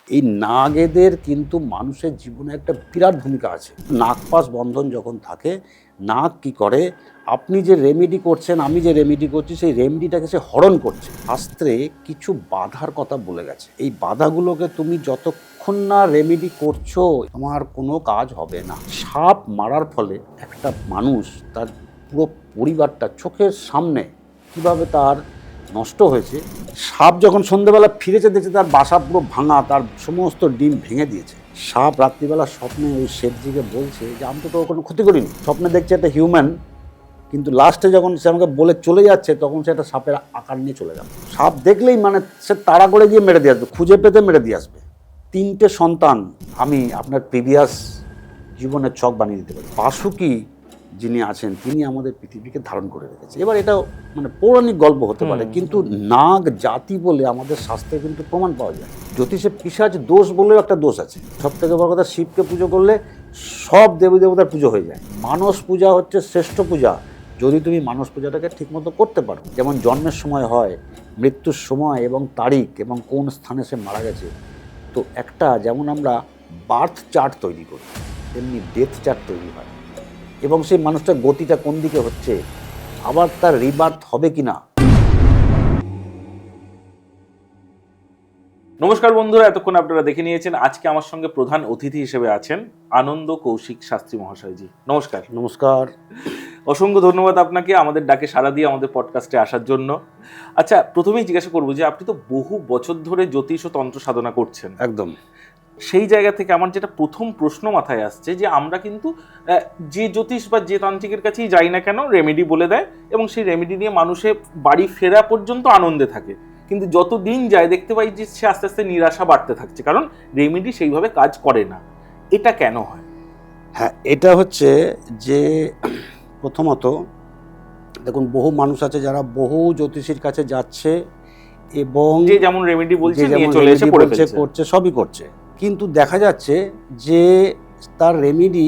এই নাগেদের কিন্তু মানুষের জীবনে একটা বিরাট ভূমিকা আছে। নাগপাশ বন্ধন যখন থাকে, নাগ কি করে, আপনি যে রেমেডি করছেন, আমি যে রেমেডি করছি, সেই রেমেডিটাকে সে হরণ করছে। শাস্ত্রে কিছু বাধার কথা বলে গেছে। এই বাধাগুলোকে তুমি যতক্ষণ না রেমেডি করছো, তোমার কোনো কাজ হবে না। সাপ মারার ফলে একটা মানুষ তার পুরো পরিবারটা চোখের সামনে কিভাবে তার নষ্ট হয়েছে। সাপ যখন সন্ধ্যেবেলা ফিরেছে, দেখছে তার বাসা পুরো ভাঙা, তার সমস্ত ডিম ভেঙে দিয়েছে। সাপ রাত্রিবেলা স্বপ্নে ওই শেঠজিকে বলছে যে আমি তো কোনো ক্ষতি করিনি। স্বপ্নে দেখছে একটা হিউম্যান, কিন্তু লাস্টে যখন সে আমাকে বলে চলে যাচ্ছে, তখন সে একটা সাপের আকার নিয়ে চলে গেল। সাপ দেখলেই মানে সে তাড়া করে গিয়ে মেরে দিয়ে আসবে, খুঁজে পেতে মেরে দিয়ে আসবে। 3টে সন্তান আমি আপনার প্রিভিয়াস জীবনের ছক বানিয়ে দিতে পারি। বাসুকি যিনি আছেন, তিনি আমাদের পৃথিবীকে ধারণ করে রেখেছে। এবার এটা মানে পৌরাণিক গল্প হতে পারে, কিন্তু নাগ জাতি বলে আমাদের শাস্ত্রে কিন্তু প্রমাণ পাওয়া যায়। জ্যোতিষে পিশাচ দোষ বলেও একটা দোষ আছে। সব থেকে বড় কথা, শিবকে পুজো করলে সব দেবী দেবতার পুজো হয়ে যায়। মানস পূজা হচ্ছে শ্রেষ্ঠ পূজা, যদি তুমি মানস পূজাটাকে ঠিকমতো করতে পারো। যেমন জন্মের সময় হয়, মৃত্যুর সময় এবং তারিখ এবং কোন স্থানে সে মারা গেছে। তো একটা যেমন আমরা বার্থ চার্ট তৈরি করি, তেমনি ডেথ চার্ট তৈরি হয়, এবং সেই মানুষটার গতিটা কোন দিকে হচ্ছে, আবার তার রিবার্থ হবে কিনা। নমস্কার বন্ধুরা, এতক্ষণ আপনারা দেখে নিয়েছেন। আজকে আমার সঙ্গে প্রধান অতিথি হিসেবে আছেন আনন্দ কৌশিক শাস্ত্রী মহাশয়জি। নমস্কার। নমস্কার। অসংখ্য ধন্যবাদ আপনাকে আমাদের ডাকে সাড়া দিয়ে আমাদের পডকাস্টে আসার জন্য। আচ্ছা, প্রথমেই জিজ্ঞাসা করবো যে আপনি তো বহু বছর ধরে জ্যোতিষ ও তন্ত্র সাধনা করছেন। একদম। সেই জায়গা থেকে আমার যেটা প্রথম প্রশ্ন মাথায় আসছে, যে আমরা কিন্তু যে জ্যোতিষ বা যে তান্ত্রিকের কাছেই যাই না কেন, রেমেডি বলে দেয় এবং সেই রেমেডি নিয়ে মানুষের বাড়ি ফেরা পর্যন্ত আনন্দে থাকে। কিন্তু যত দিন যায় দেখতে পাই যে সে আস্তে আস্তে নিরাশা বাড়তে থাকছে, কারণ রেমেডি সেইভাবে কাজ করে না। এটা কেন হয়? হ্যাঁ, এটা হচ্ছে যে প্রথমত দেখুন, বহু মানুষ আছে যারা বহু জ্যোতিষীর কাছে যাচ্ছে এবং যে যেমন রেমেডি বলছে নিয়ে যেমন চলে এসে রেমেডি করে বলছে, ফেলছে। করছে, সবই করছে, কিন্তু দেখা যাচ্ছে যে তার রেমেডি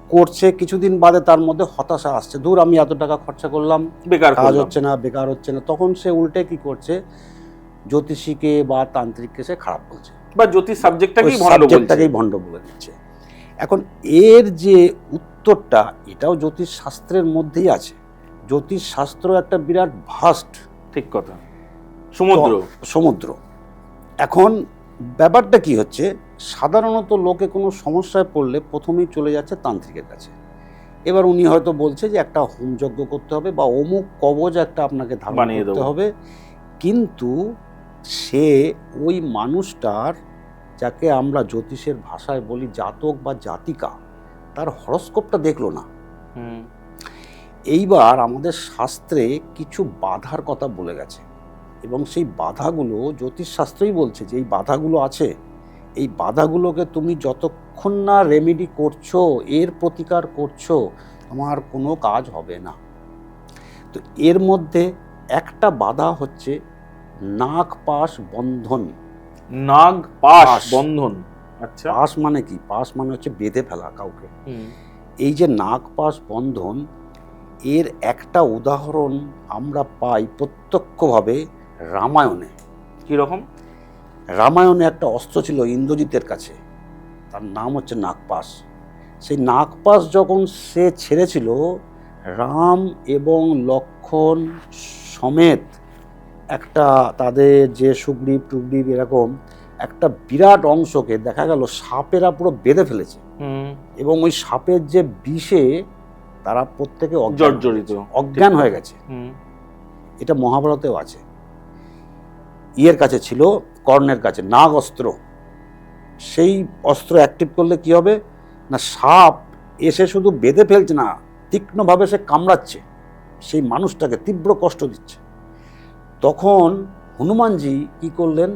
করছে, কিছুদিন বাদে তার মধ্যে হতাশা আসছে, দূর আমি এত টাকা খরচা করলাম, বেকার কাজ করলাম। হচ্ছে না, বেকার হচ্ছে না। তখন সে উল্টে কি করছে, জ্যোতিষীকে বা তান্ত্রিককে সে খারাপ বলছে, বা জ্যোতিষ সাবজেক্টটাকেই ভণ্ড বলছে। সাবজেক্টটাকেই ভণ্ড বলে দিচ্ছে। এখন এর যে উত্তরটা, এটাও জ্যোতিষ শাস্ত্রের মধ্যেই আছে। জ্যোতিষ শাস্ত্র একটা বিরাট ভাস্ট, ঠিক কথা, সমুদ্র। এখন ব্যাপারটা কি হচ্ছে, সাধারণত লোকে কোনো সমস্যায় পড়লে প্রথমেই চলে যাচ্ছে তান্ত্রিকের কাছে। এবার উনি হয়তো বলছে যে একটা হোমযজ্ঞ করতে হবে বা অমুক কবচ একটা আপনাকে ধারণ করতে হবে, কিন্তু সে ওই মানুষটার, যাকে আমরা জ্যোতিষের ভাষায় বলি জাতক বা জাতিকা, তার হরস্কোপটা দেখলো না। এইবার আমাদের শাস্ত্রে কিছু বাধার কথা বলে গেছে, এবং সেই বাধাগুলো জ্যোতিষশাস্ত্রই বলছে যে এই বাধাগুলো আছে, এই বাধাগুলোকে তুমি যতক্ষণ না রেমেডি করছো, এর প্রতিকার করছো, তোমার কোনো কাজ হবে না। তো এর মধ্যে একটা বাধা হচ্ছে নাগপাশ বন্ধন। নাগপাশ বন্ধন, আচ্ছা। পাশ মানে কি? পাশ মানে হচ্ছে বেঁধে ফেলা কাউকে। এই যে নাগপাশ বন্ধন, এর একটা উদাহরণ আমরা পাই প্রত্যক্ষভাবে রামায়ণে। কীরকম? রামায়ণে একটা অস্ত্র ছিল ইন্দ্রজিতের কাছে, তার নাম হচ্ছে নাগপাশ। সেই নাগপাশ যখন সে ছেড়েছিল, রাম এবং লক্ষ্মণ সমেত একটা তাদের যে সুগ্রীব টুগ্রীব এরকম একটা বিরাট অংশকে দেখা গেল সাপেরা পুরো বেঁধে ফেলেছে, এবং ওই সাপের যে বিষে তারা প্রত্যেকে অজ্ঞান হয়ে গেছে। এটা মহাভারতেও আছে। ইয়ের কাছে ছিল, কর্ণের কাছে নাগ অস্ত্র। সেই অস্ত্র অ্যাক্টিভ করলে কি হবে না, সাপ এসে শুধু বেঁধে ফেলছে না, তীক্ষ্ণভাবে সে কামড়াচ্ছে, সেই মানুষটাকে তীব্র কষ্ট দিচ্ছে। তখন হনুমানজি কি করলেন,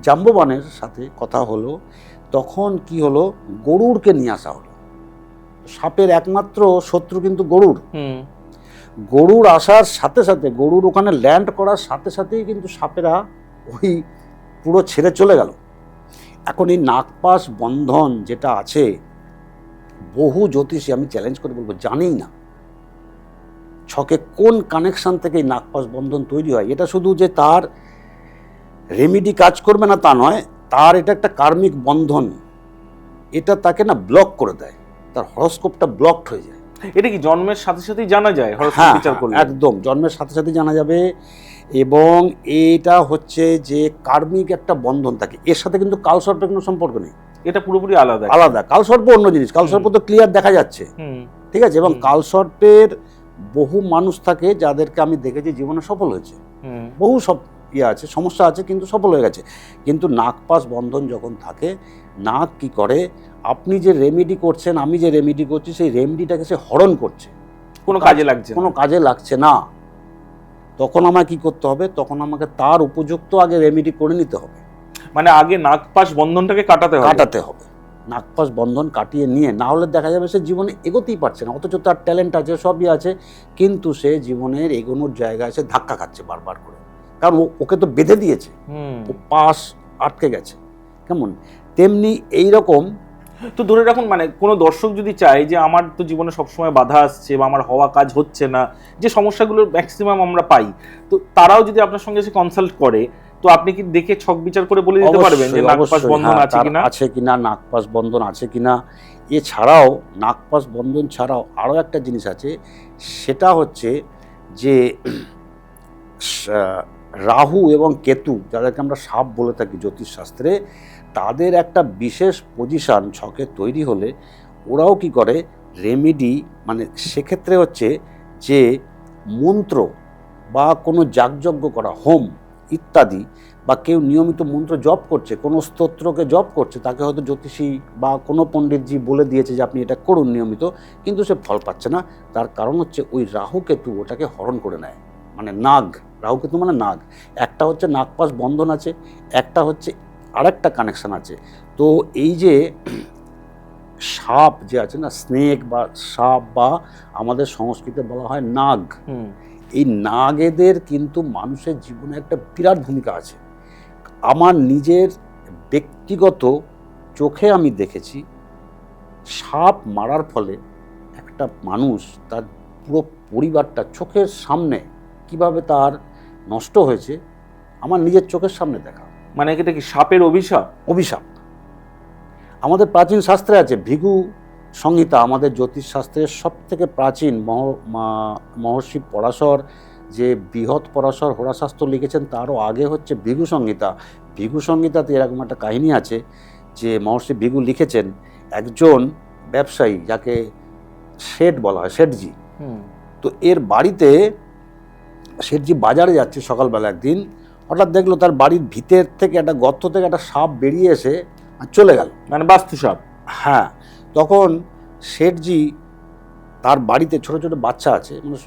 জাম্ববানের সাথে কথা হলো, তখন কি হলো, গরুড়কে নিয়ে আসা হলো। সাপের একমাত্র শত্রু কিন্তু গরুড়। গরুড় আসার সাথে সাথে, গরুড় ওখানে ল্যান্ড করার সাথে সাথেই কিন্তু সাপেরা ওই পুরো ছেড়ে চলে গেল। এখন এই নাগপাশ বন্ধন যেটা আছে, বহু জ্যোতিষী, আমি চ্যালেঞ্জ করে বলবো, জানেই না ছকে কোন কানেকশন থেকে এই নাগপাশ বন্ধন তৈরি হয়। এটা শুধু যে তার রেমেডি কাজ করবে না তা নয়, তার এটা একটা কার্মিক বন্ধন, এটা তাকে না ব্লক করে দেয়, তার হরস্কোপটা ব্লকড হয়ে যায়। এটা কি জন্মের সাথে সাথেই জানা যায় হরস্কোপ হ্যাঁ, বিচার করলে? একদম জন্মের সাথে সাথে জানা যাবে। এবং এটা হচ্ছে যে কার্মিক একটা বন্ধন থাকে, এর সাথে কিন্তু কালসর্পের কোনো সম্পর্ক নেই, এটা পুরোপুরি আলাদা। আলাদা। কালসর্প অন্য জিনিস, কালসর্প তো ক্লিয়ার দেখা যাচ্ছে, ঠিক আছে। এবং কালসর্পের বহু মানুষ থাকে যাদেরকে আমি দেখেছি জীবনে সফল হয়েছে, বহু সব আছে, সমস্যা আছে কিন্তু সফল হয়ে গেছে। কিন্তু নাগপাশ বন্ধন যখন থাকে, নাগ কি করে, আপনি যে রেমেডি করছেন, আমি যে রেমেডি করছি, সেই রেমেডিটাকে সে হরণ করছে, কোনো কাজে লাগছে কোনো কাজে লাগছে না। তখন আমাকে কি করতে হবে, তখন আমাকে তার উপযুক্ত আগে রেমেডি করে নিতে হবে, মানে আগে নাগপাশ বন্ধনটাকে কাটাতে হবে। নাগপাশ বন্ধন কাটিয়ে নিয়ে, না হলে দেখা যাবে সে জীবনে এগোতেই পারছে না, অথচ তার ট্যালেন্ট আছে, সবই আছে, কিন্তু সে জীবনের এগোনোর জায়গায় সে ধাক্কা খাচ্ছে বারবার করে, কারণ ওকে তো বেঁধে দিয়েছে, ও পাশ আটকে গেছে। কেমন তেমনি এইরকম। তো ধরে রাখুন, মানে কোনো দর্শক যদি চায় যে আমার তো জীবনে সবসময় বাধা আসছে বা আমার হওয়া কাজ হচ্ছে না, যে সমস্যাগুলোর ম্যাক্সিমাম আমরা পাই, তো তারাও যদি আপনার সঙ্গে এসে কনসাল্ট করে, তো আপনি কি দেখে ছক বিচার করে বলে দিতে পারবেন যে নাগপাশ বন্ধন আছে কিনা, নাগপাশ বন্ধন আছে কিনা। এছাড়াও নাগপাশ বন্ধন ছাড়াও আরও একটা জিনিস আছে, সেটা হচ্ছে যে রাহু এবং কেতু, যাদেরকে আমরা সাপ বলে থাকি জ্যোতিষশাস্ত্রে, তাদের একটা বিশেষ পজিশন ছকে তৈরি হলে ওরাও কি করে রেমেডি, মানে সেক্ষেত্রে হচ্ছে যে মন্ত্র বা কোনো যাগযজ্ঞ করা, হোম ইত্যাদি, বা কেউ নিয়মিত মন্ত্র জপ করছে, কোনো স্তোত্রকে জপ করছে, তাকে হয়তো জ্যোতিষী বা কোনো পণ্ডিতজি বলে দিয়েছে যে আপনি এটা করুন নিয়মিত, কিন্তু সে ফল পাচ্ছে না। তার কারণ হচ্ছে ওই রাহু কেতু ওটাকে হরণ করে নেয়, মানে নাগ, রাহু কেতু মানে নাগ। একটা হচ্ছে নাগপাশ বন্ধন আছে, একটা হচ্ছে আরেকটা কানেকশন আছে। তো এই যে সাপ যে আছে না, স্নেক বা সাপ, বা আমাদের সংস্কৃতে বলা হয় নাগ, এই নাগেদের কিন্তু মানুষের জীবনে একটা বিরাট ভূমিকা আছে। আমার নিজের ব্যক্তিগত চোখে আমি দেখেছি, সাপ মারার ফলে একটা মানুষ তার পুরো পরিবারটা চোখের সামনে কিভাবে তার নষ্ট হয়েছে, আমার নিজের চোখের সামনে দেখা। মানে এটা কি সাপের অভিশাপ? অভিশাপ। আমাদের প্রাচীন শাস্ত্রে আছে, ভৃগু সংহিতা আমাদের জ্যোতিষশাস্ত্রের সব থেকে প্রাচীন মহর্ষি পরাশর যে বৃহৎ পরাশর হোরাশাস্ত্র লিখেছেন, তারও আগে হচ্ছে ভৃগু সংহিতা। ভৃগু সংহিতাতে এরকম একটা কাহিনী আছে যে মহর্ষি ভৃগু লিখেছেন, একজন ব্যবসায়ী যাকে শেঠ বলা হয়, শেঠজি, তো এর বাড়িতে শেঠজি বাজারে যাচ্ছে সকালবেলা, একদিন হঠাৎ দেখলো তার বাড়ির ভিতর থেকে একটা গর্ত থেকে একটা সাপ বেরিয়ে এসে আর চলে গেল, মানে বাস্তু সাপ। হ্যাঁ। তখন শেঠজি, তার বাড়িতে ছোট ছোট বাচ্চা আছে, মানে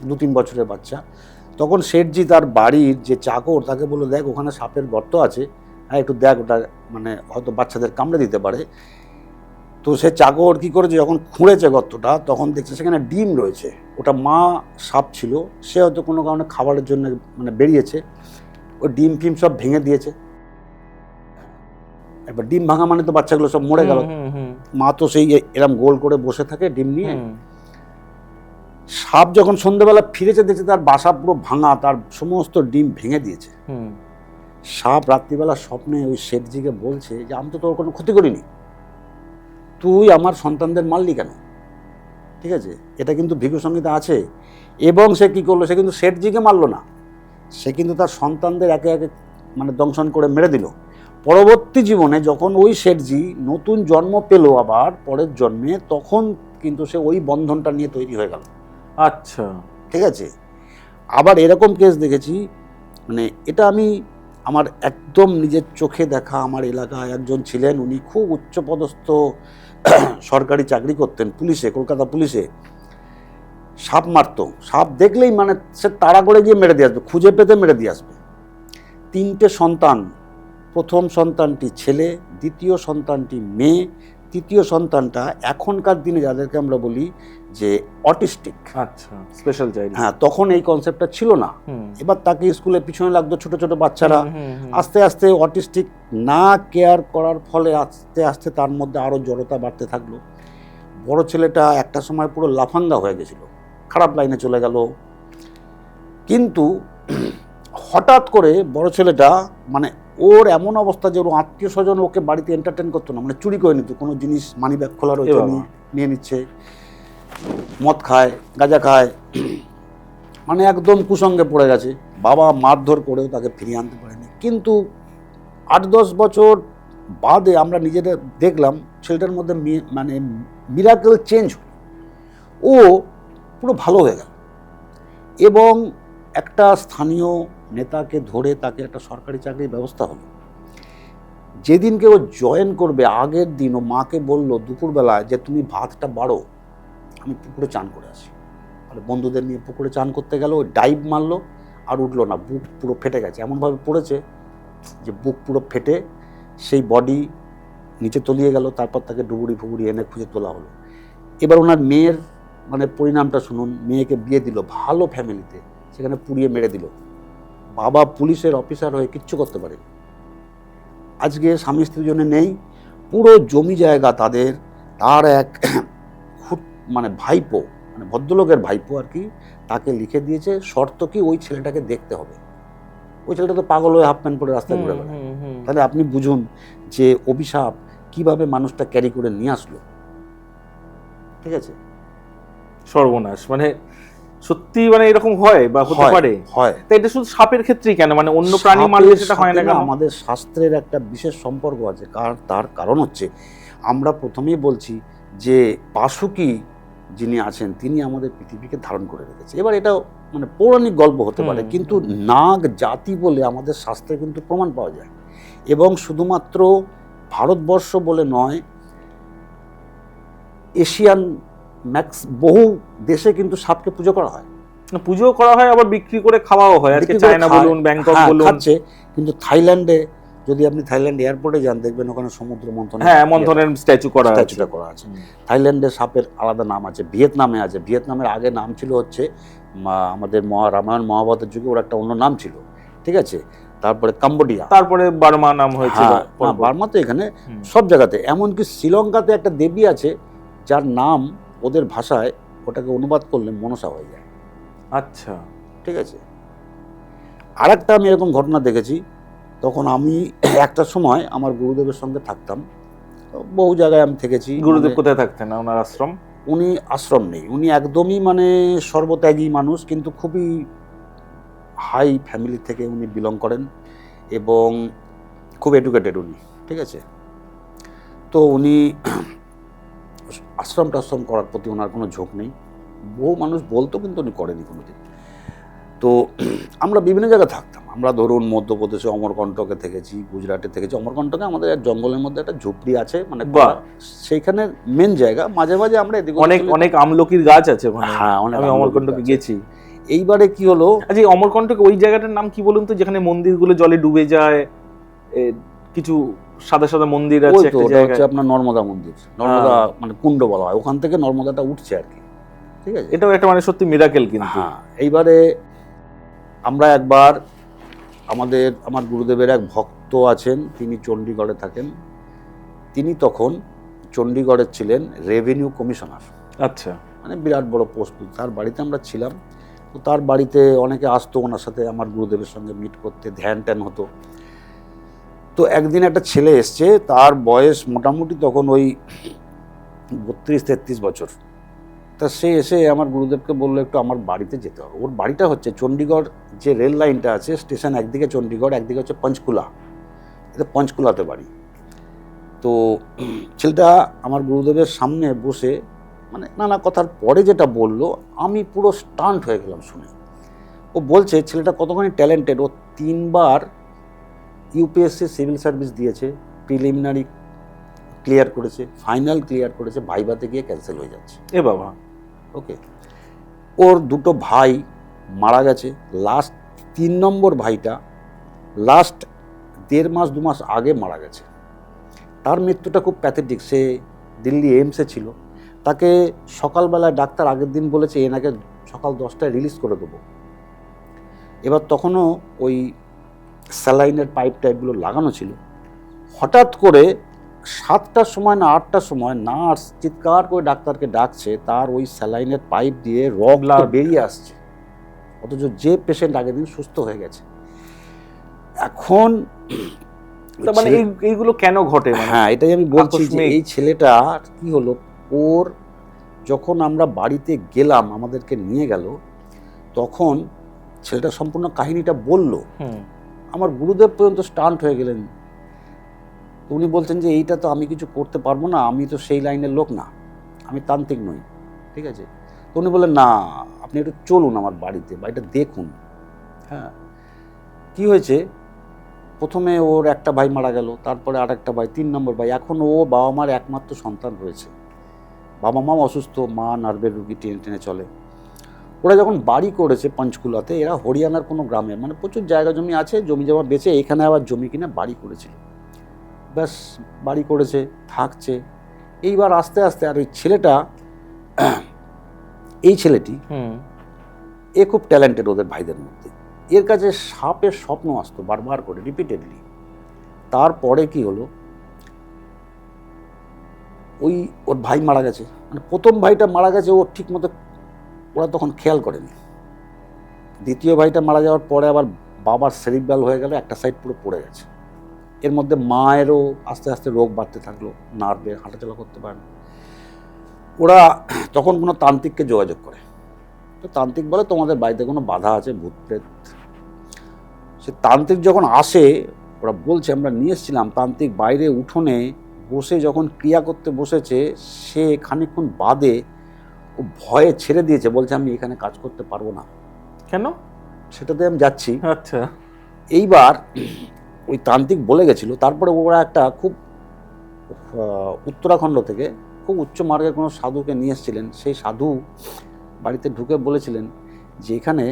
2-3 বছরের বাচ্চা, তখন শেঠজি তার বাড়ির যে চাকর তাকে বললো, দেখ ওখানে সাপের গর্ত আছে, হ্যাঁ একটু দেখ, ওটা মানে হয়তো বাচ্চাদের কামড়ে দিতে পারে। তো সে চাকর কী করেছে, যখন খুঁড়েছে গর্তটা, তখন দেখছে সেখানে ডিম রয়েছে, ওটা মা সাপ ছিল, সে হয়তো কোনো কারণে খাবারের জন্য মানে বেরিয়েছে, ওই ডিম ফিম সব ভেঙে দিয়েছে। এবার ডিম ভাঙা মানে তো বাচ্চাগুলো সব মরে গেল, মা তো সেই এরম গোল করে বসে থাকে ডিম নিয়ে। সাপ যখন সন্ধ্যেবেলা ফিরেছে, দেখছে তার বাসা পুরো ভাঙা, তার সমস্ত ডিম ভেঙে দিয়েছে। সাপ রাত্রিবেলা স্বপ্নে ওই শেঠজিকে বলছে যে আমি তো তোর কোনো ক্ষতি করিনি, তুই আমার সন্তানদের মারলি কেন? ঠিক আছে, এটা কিন্তু ভৃগু সংহিতা আছে। এবং সে কী করলো, সে কিন্তু শেঠজিকে মারলো না, সে কিন্তু তার সন্তানদের একে একে মানে দংশন করে মেরে দিল। পরবর্তী জীবনে যখন ওই শেঠজি নতুন জন্ম পেল আবার পরের জন্মে, তখন কিন্তু সে ওই বন্ধনটা নিয়ে তৈরি হয়ে গেল। আচ্ছা, ঠিক আছে। আবার এরকম কেস দেখেছি, মানে এটা আমি আমার একদম নিজের চোখে দেখা। আমার এলাকায় একজন ছিলেন, উনি খুব উচ্চপদস্থ সরকারি চাকরি করতেন, পুলিশে, কলকাতা পুলিশে। সাপ মারতো, সাপ দেখলেই মানে সে তাড়া করে গিয়ে মেরে দিয়ে আসবে, খুঁজে পেতে মেরে দিয়ে আসবে। 3টে সন্তান, প্রথম সন্তানটি ছেলে, দ্বিতীয় সন্তানটি মেয়ে, তৃতীয় সন্তানটা এখনকার দিনে যাদেরকে আমরা বলি যে অটিস্টিক। আচ্ছা, স্পেশাল চাইল্ড। হ্যাঁ, তখন এই কনসেপ্টটা ছিল না। এবার তাকে স্কুলের পিছনে লাগতো ছোট ছোট বাচ্চারা। আস্তে আস্তে অটিস্টিক না কেয়ার করার ফলে আস্তে আস্তে তার মধ্যে আরও জড়তা বাড়তে থাকলো। বড় ছেলেটা একটা সময় পুরো লাফাঙ্গা হয়ে গেছিল, খারাপ লাইনে চলে গেল। কিন্তু হঠাৎ করে বড় ছেলেটা মানে ওর এমন অবস্থা যে ওর আত্মীয় স্বজন ওকে বাড়িতে এন্টারটেন করতো না, মানে চুরি করে নিত, কোনো জিনিস মানি ব্যাগ খোলা রয়েছে নিয়ে নিচ্ছে, মদ খায়, গাঁজা খায়, মানে একদম কুসঙ্গে পড়ে গেছে। বাবা মারধর করেও তাকে ফিরিয়ে আনতে পারেনি। কিন্তু 8-10 বছর বাদে আমরা নিজেরা দেখলাম ছেলেটার মধ্যে মানে মিরাকেল চেঞ্জ, ও পুরো ভালো হয়ে গেল এবং একটা স্থানীয় নেতাকে ধরে তাকে একটা সরকারি চাকরির ব্যবস্থা হলো। যেদিনকে ও জয়েন করবে আগের দিন ও মাকে বলল দুপুরবেলায় যে তুমি ভাতটা বাড়ো, আমি পুকুরে চান করে আসি। মানে বন্ধুদের নিয়ে পুকুরে চান করতে গেল, ও ডাইভ মারলো আর উঠলো না, বুক পুরো ফেটে গেছে, এমনভাবে পড়েছে যে বুক পুরো ফেটে সেই বডি নিচে তলিয়ে গেল। তারপর তাকে ডুবুরি ফুবুরি এনে খুঁজে তোলা হলো। এবার ওনার মেয়ের মানে পরিণামটা শুনুন, মেয়েকে বিয়ে দিল ভালো ফ্যামিলিতে, সেখানে পুড়িয়ে মেরে দিল। বাবা পুলিশের অফিসার হয়ে কিচ্ছু করতে পারেনি। আজকে স্বামী স্ত্রী জন্য নেই, পুরো জমি জায়গা তাদের, তার এক মানে ভাইপো, মানে ভদ্রলোকের ভাইপো আর কি, তাকে লিখে দিয়েছে শর্ত কি ওই ছেলেটাকে দেখতে হবে। ওই ছেলেটা তো পাগল হয়ে হাফ প্যান্ট পরে রাস্তায় ঘুরে বেড়ায়। তাহলে আপনি বুঝুন যে অভিশাপ কিভাবে মানুষটা ক্যারি করে নিয়ে আসলো। ঠিক আছে, সর্বনাশ। মানে সত্যি মানে এরকম হয় বা হতে পারে? হয়। তো এটা শুধু সাপের ক্ষেত্রেই কেন, মানে অন্য প্রাণী মারলে সেটা হয় না কেন? আমাদের শাস্ত্রের একটা বিশেষ সম্পর্ক আছে, তার কারণ হচ্ছে আমরা প্রথমেই বলছি যে বাসুকি যিনি আছেন তিনি আমাদের পৃথিবীকে ধারণ করে রেখেছে। এবার এটা মানে পৌরাণিক গল্প হতে পারে, কিন্তু নাগ জাতি বলে আমাদের শাস্ত্রে কিন্তু প্রমাণ পাওয়া যায়। এবং শুধুমাত্র ভারতবর্ষ বলে নয়, এশিয়ান বহু দেশে কিন্তু সাপকে পুজো করা হয়। পুজো করা হয়, আবার বিক্রি করে খাওয়াও হয়। আজকে চায়না বলুন, ব্যাংকক বলুন, খাচ্ছে। কিন্তু থাইল্যান্ডে যদি আপনি থাইল্যান্ড এয়ারপোর্টে যান দেখবেন ওখানে সমুদ্র মন্থন, মন্থনের স্ট্যাচুটা করা আছে। থাইল্যান্ডে সাপের আলাদা নাম আছে, ভিয়েতনামে আছে। ভিয়েতনামের আগে নাম ছিল হচ্ছে আমাদের রামায়ণ মহাভারতের যুগে ওর একটা অন্য নাম ছিল, ঠিক আছে। তারপরে কম্বোডিয়া, তারপরে বার্মা নাম হয়েছিল। বার্মা তো এখানে সব জায়গাতে, এমনকি শ্রীলঙ্কাতে একটা দেবী আছে যার নাম ওদের ভাষায় ওটাকে অনুবাদ করলে মনসা হয়ে যায়। আচ্ছা, ঠিক আছে। আর একটা আমি এরকম ঘটনা দেখেছি, তখন আমি একটা সময় আমার গুরুদেবের সঙ্গে থাকতাম, বহু জায়গায় আমি থেকেছি। গুরুদেব কোথায় থাকতেন? ওনার আশ্রম? উনি আশ্রম নেই, উনি একদমই মানে সর্বত্যাগী মানুষ, কিন্তু খুবই হাই ফ্যামিলি থেকে উনি বিলং করেন এবং খুব এডুকেটেড উনি, ঠিক আছে। তো উনি আশ্রম টাশ্রম করার প্রতি ওনার কোনো ঝোঁক নেই। বহু মানুষ বলতো, কিন্তু উনি করেনি কোনোদিন। তো আমরা বিভিন্ন জায়গায় থাকতাম। আমরা ধরুন মধ্যপ্রদেশে অমরকণ্টকে থেকেছি, গুজরাটে থেকেছি। অমরকণ্টকে আমাদের জঙ্গলের মধ্যে একটা ঝুপড়ি আছে, মানে সেইখানে মেন জায়গা। মাঝে মাঝে আমরা এদিকে অনেক আমলকির গাছ আছে। হ্যাঁ, আমি অমরকণ্টকে গেছি। এইবারে কি হলো, আচ্ছা, অমরকণ্টকে ওই জায়গাটার নাম কি বলুন তো, যেখানে মন্দিরগুলো জলে ডুবে যায়, কিছু সাদা সাদা মন্দির আছে একটা জায়গায়? হচ্ছে আপনার নর্মদা মন্দির, নর্মদা মানে কুণ্ড বলা হয়, ওখান থেকে নর্মদাটা উঠছে আর কি, ঠিক আছে। এটাও একটা মানে সত্যি মিরাকেল। কিন্তু এইবারে আমরা একবার আমার গুরুদেবের এক ভক্ত আছেন, তিনি চণ্ডীগড়ে থাকেন। তিনি তখন চণ্ডীগড়ের ছিলেন রেভিনিউ কমিশনার। আচ্ছা, মানে বিরাট বড় পোস্ট। তার বাড়িতে আমরা ছিলাম। তো তার বাড়িতে অনেকে আসতো ওনার সাথে আমার গুরুদেবের সঙ্গে মিট করতে, ধ্যান ট্যান হতো। তো একদিন একটা ছেলে এসছে, তার বয়স মোটামুটি তখন ওই 32-33 বছর। তা সে এসে আমার গুরুদেবকে বললো একটু আমার বাড়িতে যেতে হবে। ওর বাড়িটা হচ্ছে চণ্ডীগড়, যে রেল লাইনটা আছে, স্টেশন একদিকে চণ্ডীগড়, একদিকে হচ্ছে পঞ্চকুলা। এটা পঞ্চকুলাতে বাড়ি। তো ছেলেটা আমার গুরুদেবের সামনে বসে মানে নানা কথার পরে যেটা বললো, আমি পুরো স্টান্ট হয়ে গেলাম শুনে। ও বলছে ছেলেটা কতখানি ট্যালেন্টেড। ও 3 বার ইউপিএসসি সিভিল সার্ভিস দিয়েছে, প্রিলিমিনারি ক্লিয়ার করেছে, ফাইনাল ক্লিয়ার করেছে, ভাইভাতে গিয়ে ক্যান্সেল হয়ে যাচ্ছে। এ বাবা। ওকে। ওর 2 ভাই মারা গেছে। লাস্ট 3 নম্বর ভাইটা লাস্ট 1.5 মাস 2 মাস আগে মারা গেছে। তার মৃত্যুটা খুব প্যাথেটিক। সে দিল্লি এইমসে ছিল। তাকে সকালবেলায় ডাক্তার আগের দিন বলেছে এনাকে সকাল 10টায় রিলিজ করে দেবো। এবার তখনও ওই স্যালাইনের পাইপ টাইপগুলো লাগানো ছিল। হঠাৎ করে 7টার সময় না 8টার সময় নার্স চিৎকার করে ডাক্তারকে ডাকছে, তার ওই স্যালাইনের পাইপ দিয়ে রক্ত বেরিয়ে আসছে, অথচ যে পেশেন্ট আগের দিন সুস্থ হয়ে গেছে। এখন তার মানে এইগুলো কেন ঘটে? মানে হ্যাঁ, এটাই আমি বলছি যে আকস্মিক। এই ছেলেটা কি হলো, ওর যখন আমরা বাড়িতে গেলাম, আমাদেরকে নিয়ে গেল, তখন ছেলেটা সম্পূর্ণ কাহিনীটা বলল। হুম। আমার গুরুদেব পর্যন্ত স্টান্ট হয়ে গেলেন। তো উনি বলছেন যে এইটা তো আমি কিছু করতে পারবো না, আমি তো সেই লাইনের লোক না, আমি তান্ত্রিক নই, ঠিক আছে। তো উনি বললেন না, আপনি একটু চলুন আমার বাড়িতে, বাড়িটা দেখুন। হ্যাঁ, কি হয়েছে, প্রথমে ওর একটা ভাই মারা গেল, তারপরে আর একটা ভাই, 3 নম্বর ভাই। এখন ও বাবা মার একমাত্র সন্তান রয়েছে, বাবা মাও অসুস্থ, মা নার্ভের রুগী, টেনে টেনে চলে। ওরা যখন বাড়ি করেছে পঞ্চকুলাতে, এরা হরিয়ানার কোনো গ্রামে, মানে প্রচুর জায়গা জমি আছে, জমি জমা বেচে এখানে আবার জমি কিনে বাড়ি করেছিল। ব্যাস, বাড়ি করেছে, থাকছে। এইবার আস্তে আস্তে আর ওই ছেলেটা, এই ছেলেটি, এ খুব ট্যালেন্টেড ওদের ভাইদের মধ্যে। এর কাছে সাপের স্বপ্ন আসতো বারবার করে, রিপিটেডলি। তারপরে কি হলো, ওই ওর ভাই মারা গেছে, মানে প্রথম ভাইটা মারা গেছে, ও ঠিক মতো ওরা তখন খেয়াল করেনি। দ্বিতীয় ভাইটা মারা যাওয়ার পরে আবার বাবার সেরিব্রাল হয়ে গেল, একটা সাইড পুরো পড়ে গেছে। এর মধ্যে মায়েরও আস্তে আস্তে রোগ বাড়তে থাকলো, নার্ভে হাঁটাচলা করতে পারে না। ওরা তখন কোনো তান্ত্রিককে যোগাযোগ করে। তো তান্ত্রিক বলে তোমাদের বাড়িতে কোনো বাধা আছে, ভূত প্রেত। সে তান্ত্রিক যখন আসে, ওরা বলছে আমরা নিয়ে এসেছিলাম, তান্ত্রিক বাইরে উঠোনে বসে যখন ক্রিয়া করতে বসেছে, সে খানিকক্ষণ বাদে ও ভয়ে ছেড়ে দিয়েছে, বলছে আমি এখানে কাজ করতে পারবো না। কেন? সেটাতে আমি যাচ্ছি। আচ্ছা। এইবার ওই তান্ত্রিক বলে গেছিল। তারপরে ওরা একটা খুব উত্তরাখণ্ড থেকে খুব উচ্চ মার্গের কোনো সাধুকে নিয়ে এসেছিলেন। সেই সাধু বাড়িতে ঢুকে বলেছিলেন যে এখানে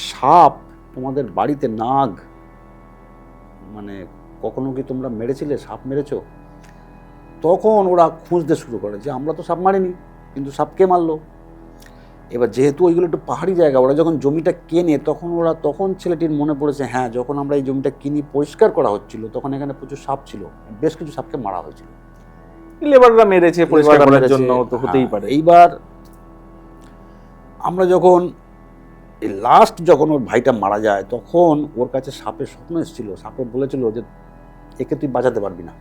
সাপ, তোমাদের বাড়িতে নাগ, মানে কখনো কি তোমরা মেরেছিলে, সাপ মেরেছো? তখন ওরা খুঁজতে শুরু করে যে আমরা তো সাপ মারিনি, কিন্তু সাপ কে মারলো। এবার যেহেতু ওইগুলো একটু পাহাড়ি জায়গা, ওরা যখন জমিটা কেনে তখন ছেলেটির মনে পড়েছে, হ্যাঁ যখন আমরা এই জমিটা কিনি, পরিষ্কার করা হচ্ছিল, তখন এখানে প্রচুর সাপ ছিল, বেশ কিছু সাপকে মারা হয়েছিল। লেবাররা মেরেছে পরিষ্কার করার জন্য, তো হতেই পারে। এইবার আমরা যখন লাস্ট যখন ওর ভাইটা মারা যায়, তখন ওর কাছে সাপের স্বপ্ন এসেছিল। সাপে বলেছিল যে একে তুই বাঁচাতে পারবি না।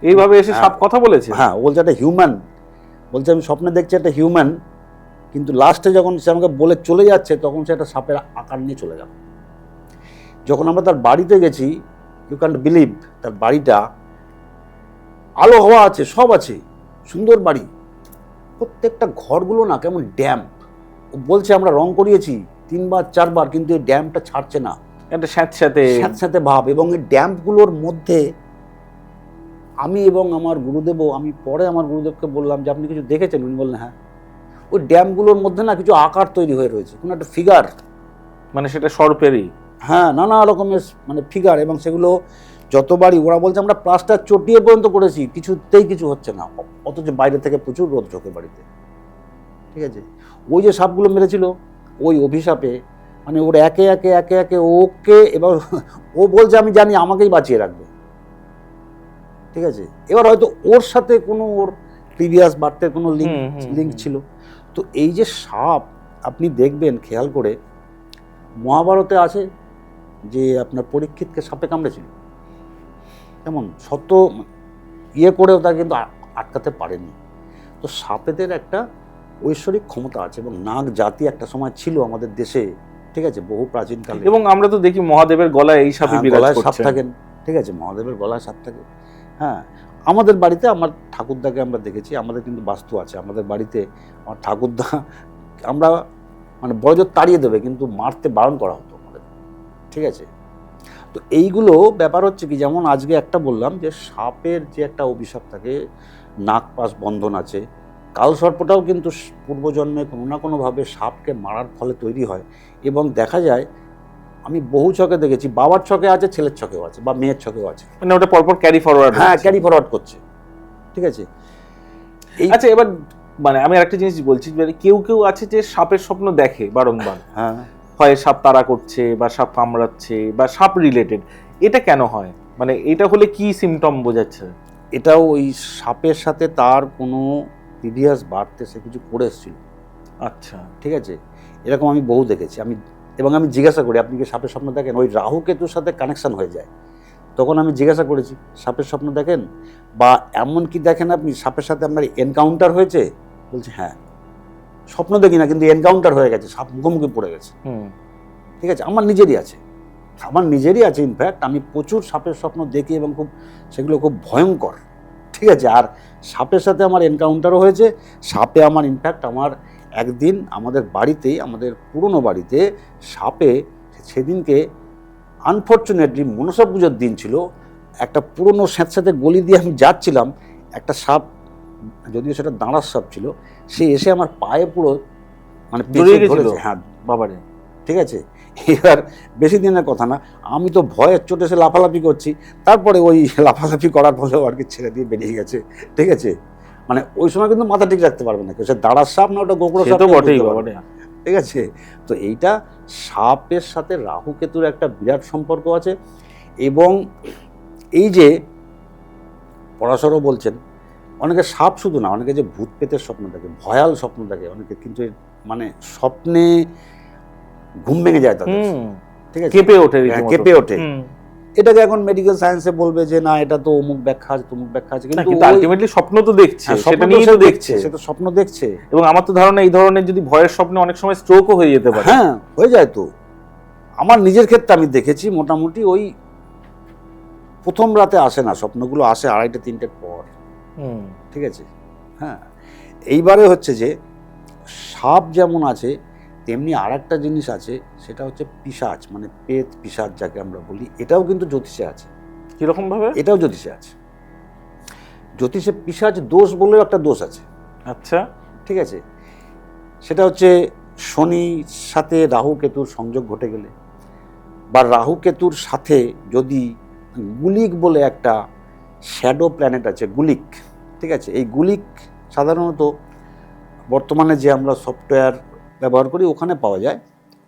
এইভাবে এসে সাপ কথা বলেছে? হ্যাঁ, ও বলছে একটা হিউম্যান, বলছে আমি স্বপ্নে দেখছি একটা হিউম্যান, কিন্তু লাস্টে যখন সে আমাকে বলে চলে যাচ্ছে, তখন সে একটা সাপের আকার নিয়ে চলে গেল। যখন আমরা তার বাড়িতে গেছি, ইউ ক্যান্ট বিলিভ, তার বাড়িটা আলো হাওয়া আছে, সব আছে, সুন্দর বাড়ি। প্রত্যেকটা ঘরগুলো না কেমন ড্যাম্প। ও বলছে আমরা রং করিয়েছি 3বার 4বার, কিন্তু এই ড্যাম্পটা ছাড়ছে না, একটা স্যাঁতস্যাঁতে স্যাঁতস্যাঁতে ভাব। এবং এই ড্যাম্পগুলোর মধ্যে আমি এবং আমার গুরুদেবও, আমি পরে আমার গুরুদেবকে বললাম যে আপনি কিছু দেখেছেন? উনি বললেন হ্যাঁ, ওই ড্যামগুলোর মধ্যে না কিছু আকার তৈরি হয়ে রয়েছে, কোনো একটা ফিগার, মানে সেটা সর্পেরই? হ্যাঁ, নানা রকমের মানে ফিগার। এবং সেগুলো যতবারই, ওরা বলছে আমরা প্লাস্টার চটিয়ে পর্যন্ত করেছি, কিছুতেই কিছু হচ্ছে না, অথচ বাইরে থেকে প্রচুর রোদ ঢোকে বাড়িতে, ঠিক আছে। ওই যে সাপগুলো মেরেছিল, ওই অভিশাপে মানে ওর একে একে একে একে ওকে, এবার ও বলছে আমি জানি আমাকেই বাঁচিয়ে রাখবে, ঠিক আছে। এবার হয়তো ওর সাথে কোনো ওর প্রিভিয়াস বার্থের কোনো লিঙ্ক ছিল। তো এই যে সাপ, আপনি দেখবেন খেয়াল করে, মহাভারতে আছে যে আপনার পরীক্ষিতকে সাপে কামড়েছিল, তেমন শত ইয়ে করেও তা কিন্তু আটকাতে পারেনি। তো সাপেদের একটা ঐশ্বরিক ক্ষমতা আছে, এবং নাগ জাতি একটা সময় ছিল আমাদের দেশে, ঠিক আছে, বহু প্রাচীনকালে। এবং আমরা তো দেখি মহাদেবের গলায় এই সাপই বিরাজ করছে। সাপ থাকেন, ঠিক আছে, মহাদেবের গলায় সাপ থাকে। হ্যাঁ, আমাদের বাড়িতে আমার ঠাকুরদাকে আমরা দেখেছি, আমাদের কিন্তু বাস্তু আছে আমাদের বাড়িতে। আমার ঠাকুরদা, আমরা মানে বড়জোর তাড়িয়ে দেবে, কিন্তু মারতে বারণ করা হতো আমাদের, ঠিক আছে। তো এইগুলো ব্যাপার হচ্ছে কি, যেমন আজকে একটা বললাম যে সাপের যে একটা অভিশাপ থাকে, নাগপাশ বন্ধন আছে, কালসর্পটাও কিন্তু পূর্বজন্মে কোনো না কোনোভাবে সাপকে মারার ফলে তৈরি হয়। এবং দেখা যায়, আমি বহু ছকে দেখেছি, বাবার ছকে আছে, ছেলের ছকেও আছে, বা মেয়ের ছকেও আছে, মানে ওটা পরপর ক্যারি ফরওয়ার্ড। হ্যাঁ, ক্যারি ফরওয়ার্ড করছে, ঠিক আছে। আচ্ছা, এবার মানে আমি আরেকটা জিনিস বলছি, মানে কেউ কেউ আছে যে সাপের স্বপ্ন দেখে বারংবার, হ্যাঁ, হয় সাপ তাড়া করছে, বা সাপ কামড়াচ্ছে, বা সাপ রিলেটেড। এটা কেন হয়? মানে এটা হলে কি সিমটম বোঝাচ্ছে? এটাও ওই সাপের সাথে তার কোনো প্রিভিয়াস বার্থে সে কিছু করে এসেছিল। আচ্ছা, ঠিক আছে, এরকম আমি বহু দেখেছি। আমি জিজ্ঞাসা করি আপনি কি সাপের স্বপ্ন দেখেন, ওই রাহু কেতুর সাথে কানেকশন হয়ে যায়। তখন আমি জিজ্ঞাসা করেছি, সাপের স্বপ্ন দেখেন? বা এমন কি দেখেন আপনি সাপের সাথে আপনার এনকাউন্টার হয়েছে? বলছে হ্যাঁ। স্বপ্ন দেখি না, কিন্তু এনকাউন্টার হয়ে গেছে, সাপ মুখোমুখি পড়ে গেছে। ঠিক আছে, আমার নিজেরই আছে। ইনফ্যাক্ট আমি প্রচুর সাপের স্বপ্ন দেখি এবং সেগুলো খুব ভয়ঙ্কর। ঠিক আছে, আর সাপের সাথে আমার এনকাউন্টারও হয়েছে। সাপে ইনফ্যাক্ট আমার একদিন আমাদের পুরনো বাড়িতে সাপে, সেদিনকে আনফর্চুনেটলি মনসা পুজোর দিন ছিল, একটা পুরনো স্যাঁতস্যাঁতে গলি দিয়ে আমি যাচ্ছিলাম, একটা সাপ, যদিও সেটা দাঁড়ার সাপ ছিল, সে এসে আমার পায়ে পুরো ধরেছে। হ্যাঁ বাবারে। ঠিক আছে, এবার বেশি দিনের কথা না, আমি তো ভয়ের চোটে এসে লাফালাফি করছি, তারপরে ওই লাফালাফি করার ফলেও আর কি ছেড়ে দিয়ে বেরিয়ে গেছে। ঠিক আছে, ওই সময় কিন্তু মাথা ঠিক রাখতে পারবে না কেউ, সে দাঁড়ার সাপ না ওটা গোকড়ো সাপ, বটেই বাবারে। ঠিক আছে, তো এইটা সাপের সাথে রাহু কেতুর একটা বিরাট সম্পর্ক আছে। এবং এই যে পরাশরও বলছেন, অনেকে সাপ শুধু না, অনেকে যে ভূত পেতের স্বপ্ন দেখে, ভয়াল স্বপ্ন দেখে অনেকে, কিন্তু স্বপ্নে ঘুম ভেঙে যায় তাদের। ঠিক আছে, কেঁপে ওঠে। এটাকে এখন মেডিকেল সায়েন্সে বলবে যে না, এটা তো অমুক ব্যাখ্যা আছে, তমুক ব্যাখ্যা আছে, কিন্তু আলটিমেটলি স্বপ্ন তো দেখছে, সেটা নিয়েই তো দেখছে, সে তো স্বপ্ন দেখছে। এবং আমার তো ধারণা এই ধরনের যদি ভয়ের স্বপ্নে অনেক সময় স্ট্রোকও হয়ে যেতে পারে। হ্যাঁ, হয়ে যায় তো। আমার নিজের ক্ষেত্রে আমি দেখেছি, মোটামুটি ওই প্রথম রাতে আসে না, স্বপ্নগুলো আসে 2:30-3টের পর। ঠিক আছে, হ্যাঁ। এইবারে হচ্ছে যে সাপ যেমন আছে, তেমনি আর একটা জিনিস আছে, সেটা হচ্ছে পিশাচ, পেট পিশাচ যাকে আমরা বলি, এটাও কিন্তু জ্যোতিষে আছে। কিরকম ভাবে? এটাও জ্যোতিষে আছে। জ্যোতিষে পিশাচ দোষ বলেও একটা দোষ আছে। আচ্ছা, ঠিক আছে, সেটা হচ্ছে শনির সাথে রাহু কেতুর সংযোগ ঘটে গেলে, বা রাহু কেতুর সাথে যদি গুলিক বলে একটা শ্যাডো প্ল্যানেট আছে, গুলিক। ঠিক আছে, এই গুলিক সাধারণত বর্তমানে যে আমরা সফটওয়্যার ব্যবহার করি ওখানে পাওয়া যায়,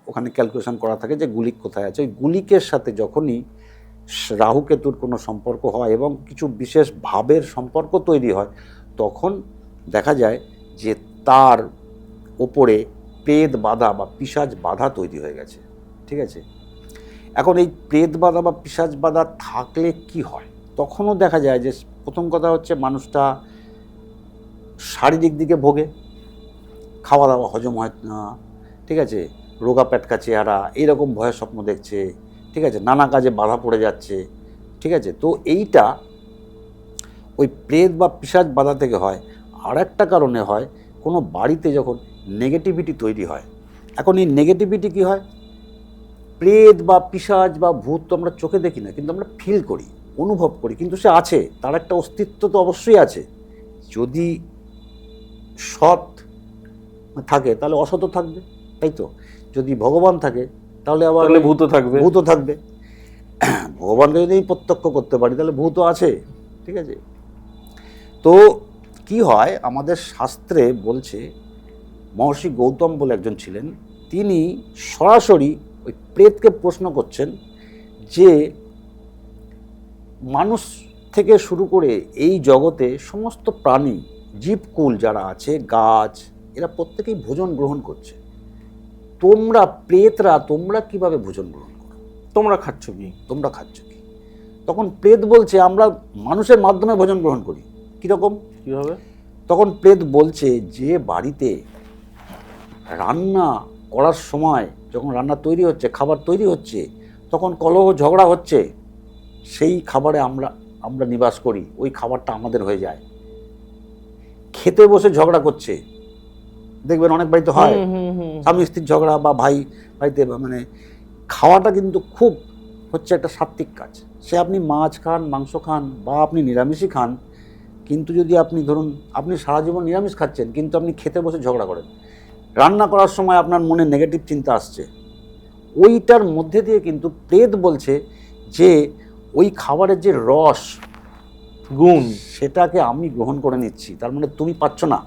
ওখানে ক্যালকুলেশন করা থাকে যে গুলিক কোথায় আছে। ওই গুলিকের সাথে যখনই রাহু কেতুর কোনো সম্পর্ক হয় এবং কিছু বিশেষ ভাবের সম্পর্ক তৈরি হয়, তখন দেখা যায় যে তার ওপরে প্রেত বাধা বা পিশাচ বাধা তৈরি হয়ে গেছে। ঠিক আছে, এখন এই প্রেত বাধা বা পিশাচ বাধা থাকলে কি হয়? তখনও দেখা যায় যে প্রথম কথা হচ্ছে মানুষটা শারীরিক দিকে ভোগে, খাওয়া দাওয়া হজম হয় না। ঠিক আছে, রোগা পেটকা চেহারা, এইরকম ভয়ের স্বপ্ন দেখছে। ঠিক আছে, নানা কাজে বাধা পড়ে যাচ্ছে। ঠিক আছে, তো এইটা ওই প্রেত বা পিশাচ বাধা থেকে হয়। আর একটা কারণে হয়, কোনো বাড়িতে যখন নেগেটিভিটি তৈরি হয়। এখন এই নেগেটিভিটি কী হয়? প্রেত বা পিশাচ বা ভূত তো আমরা চোখে দেখি না, কিন্তু আমরা ফিল করি, অনুভব করি, কিন্তু সে আছে, তার একটা অস্তিত্ব তো অবশ্যই আছে। যদি সৎ থাকে তাহলে অসৎ থাকবে, তাই তো? যদি ভগবান থাকে তাহলে আবার ভূতও থাকবে। ভগবানকে যদি প্রত্যক্ষ করতে পারি তাহলে ভূতও আছে। ঠিক আছে, তো কি হয়, আমাদের শাস্ত্রে বলছে, মহর্ষি গৌতম বলে একজন ছিলেন, তিনি সরাসরি ওই প্রেতকে প্রশ্ন করছেন যে মানুষ থেকে শুরু করে এই জগতে সমস্ত প্রাণী, জীবকুল যারা আছে, গাছ, এরা প্রত্যেকেই ভোজন গ্রহণ করছে। তোমরা প্রেতরা, তোমরা কিভাবে ভোজন গ্রহণ করো? তোমরা খাচ্ছ কি? তখন প্রেত বলছে, আমরা মানুষের মাধ্যমে ভোজন গ্রহণ করি। কীরকম, কীভাবে? তখন প্রেত বলছে, যে বাড়িতে রান্না করার সময়, যখন রান্না তৈরি হচ্ছে, খাবার তৈরি হচ্ছে, তখন কলহ ঝগড়া হচ্ছে, সেই খাবারে আমরা নিবাস করি, ওই খাবারটা আমাদের হয়ে যায়। খেতে বসে ঝগড়া করছে, দেখবেন অনেক বাড়িতে হয়, স্বামী স্ত্রীর ঝগড়া বা ভাই ভাইতে, খাওয়াটা কিন্তু খুব হচ্ছে একটা সাত্ত্বিক কাজ। সে আপনি মাছ খান, মাংস খান, বা আপনি নিরামিষই খান, কিন্তু যদি আপনি ধরুন আপনি সারা জীবন নিরামিষ খাচ্ছেন, কিন্তু আপনি খেতে বসে ঝগড়া করেন, রান্না করার সময় আপনার মনে নেগেটিভ চিন্তা আসছে, ওইটার মধ্যে দিয়ে কিন্তু প্রেত বলছে যে ওই খাবারের যে রস, গুণ, সেটাকে আমি গ্রহণ করে নিচ্ছি। তার মানে তুমি পাচ্ছ না,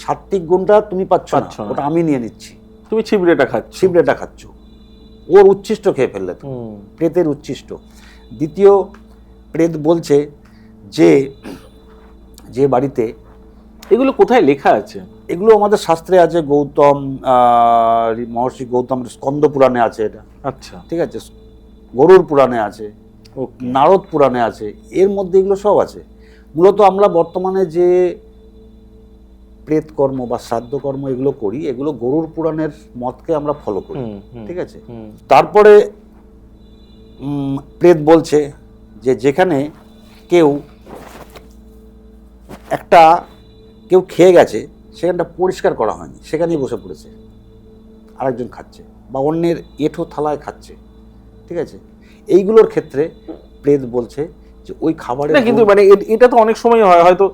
সাত্ত্বিক গুণটা তুমি পাচ্ছ না, ওটা আমি নিয়ে নিচ্ছি। তুমি ছিবড়েটা খাচ্ছ, ওর উচ্ছিষ্ট খেয়ে ফেললে তো, প্রেতের উচ্ছিষ্ট। দ্বিতীয়, প্রেত বলছে যে বাড়িতে, এগুলো কোথায় লেখা আছে? এগুলো আমাদের শাস্ত্রে আছে, মহর্ষি গৌতম স্কন্দ পুরাণে আছে এটা। আচ্ছা, ঠিক আছে, গরুর পুরাণে আছে, Okay. নারদ পুরাণে আছে, এর মধ্যে এগুলো সব আছে। মূলত আমরা বর্তমানে যে প্রেতকর্ম বা শ্রাদ্ধকর্ম এগুলো করি, এগুলো গরুর পুরাণের মতকে আমরা ফলো করি, ঠিক আছে। তারপরে প্রেত বলছে যে যেখানে কেউ খেয়ে গেছে, সেখানটা পরিষ্কার করা হয়নি, সেখানেই বসে পড়েছে, আরেকজন খাচ্ছে বা অন্যের এঁঠো থালায় খাচ্ছে, ঠিক আছে। এইগুলোর ক্ষেত্রে প্রেত বলছে যে ওই খাবারের কিন্তু মানে এটা তো অনেক সময় হয়, হয়তো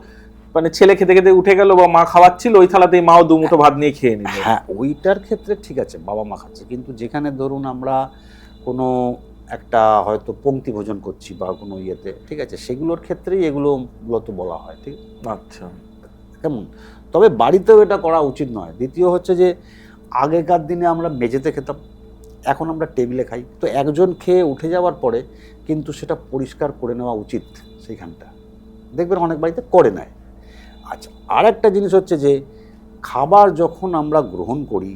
মানে ছেলে খেতে খেতে উঠে গেল বা মা খাওয়াচ্ছিল, ওই থালাতেই মাও দুমুঠো ভাত নিয়ে খেয়ে নিল। হ্যাঁ, ওইটার ক্ষেত্রে ঠিক আছে, বাবা মা খাচ্ছে। কিন্তু যেখানে ধরুন আমরা কোনো একটা হয়তো পংক্তি ভোজন করছি বা কোনো ইয়েতে, ঠিক আছে, সেগুলোর ক্ষেত্রেই এগুলো মূলত বলা হয়, ঠিক। আচ্ছা, কেমন? তবে বাড়িতেও এটা করা উচিত নয়। দ্বিতীয় হচ্ছে যে আগেকার দিনে আমরা মেঝেতে খেতাম, এখন আমরা টেবিলে খাই। তো একজন খেয়ে উঠে যাওয়ার পরে কিন্তু সেটা পরিষ্কার করে নেওয়া উচিত সেইখানটা, দেখবেন অনেক বাড়িতে করে নেয়। আচ্ছা, আর একটা জিনিস হচ্ছে যে খাবার যখন আমরা গ্রহণ করি,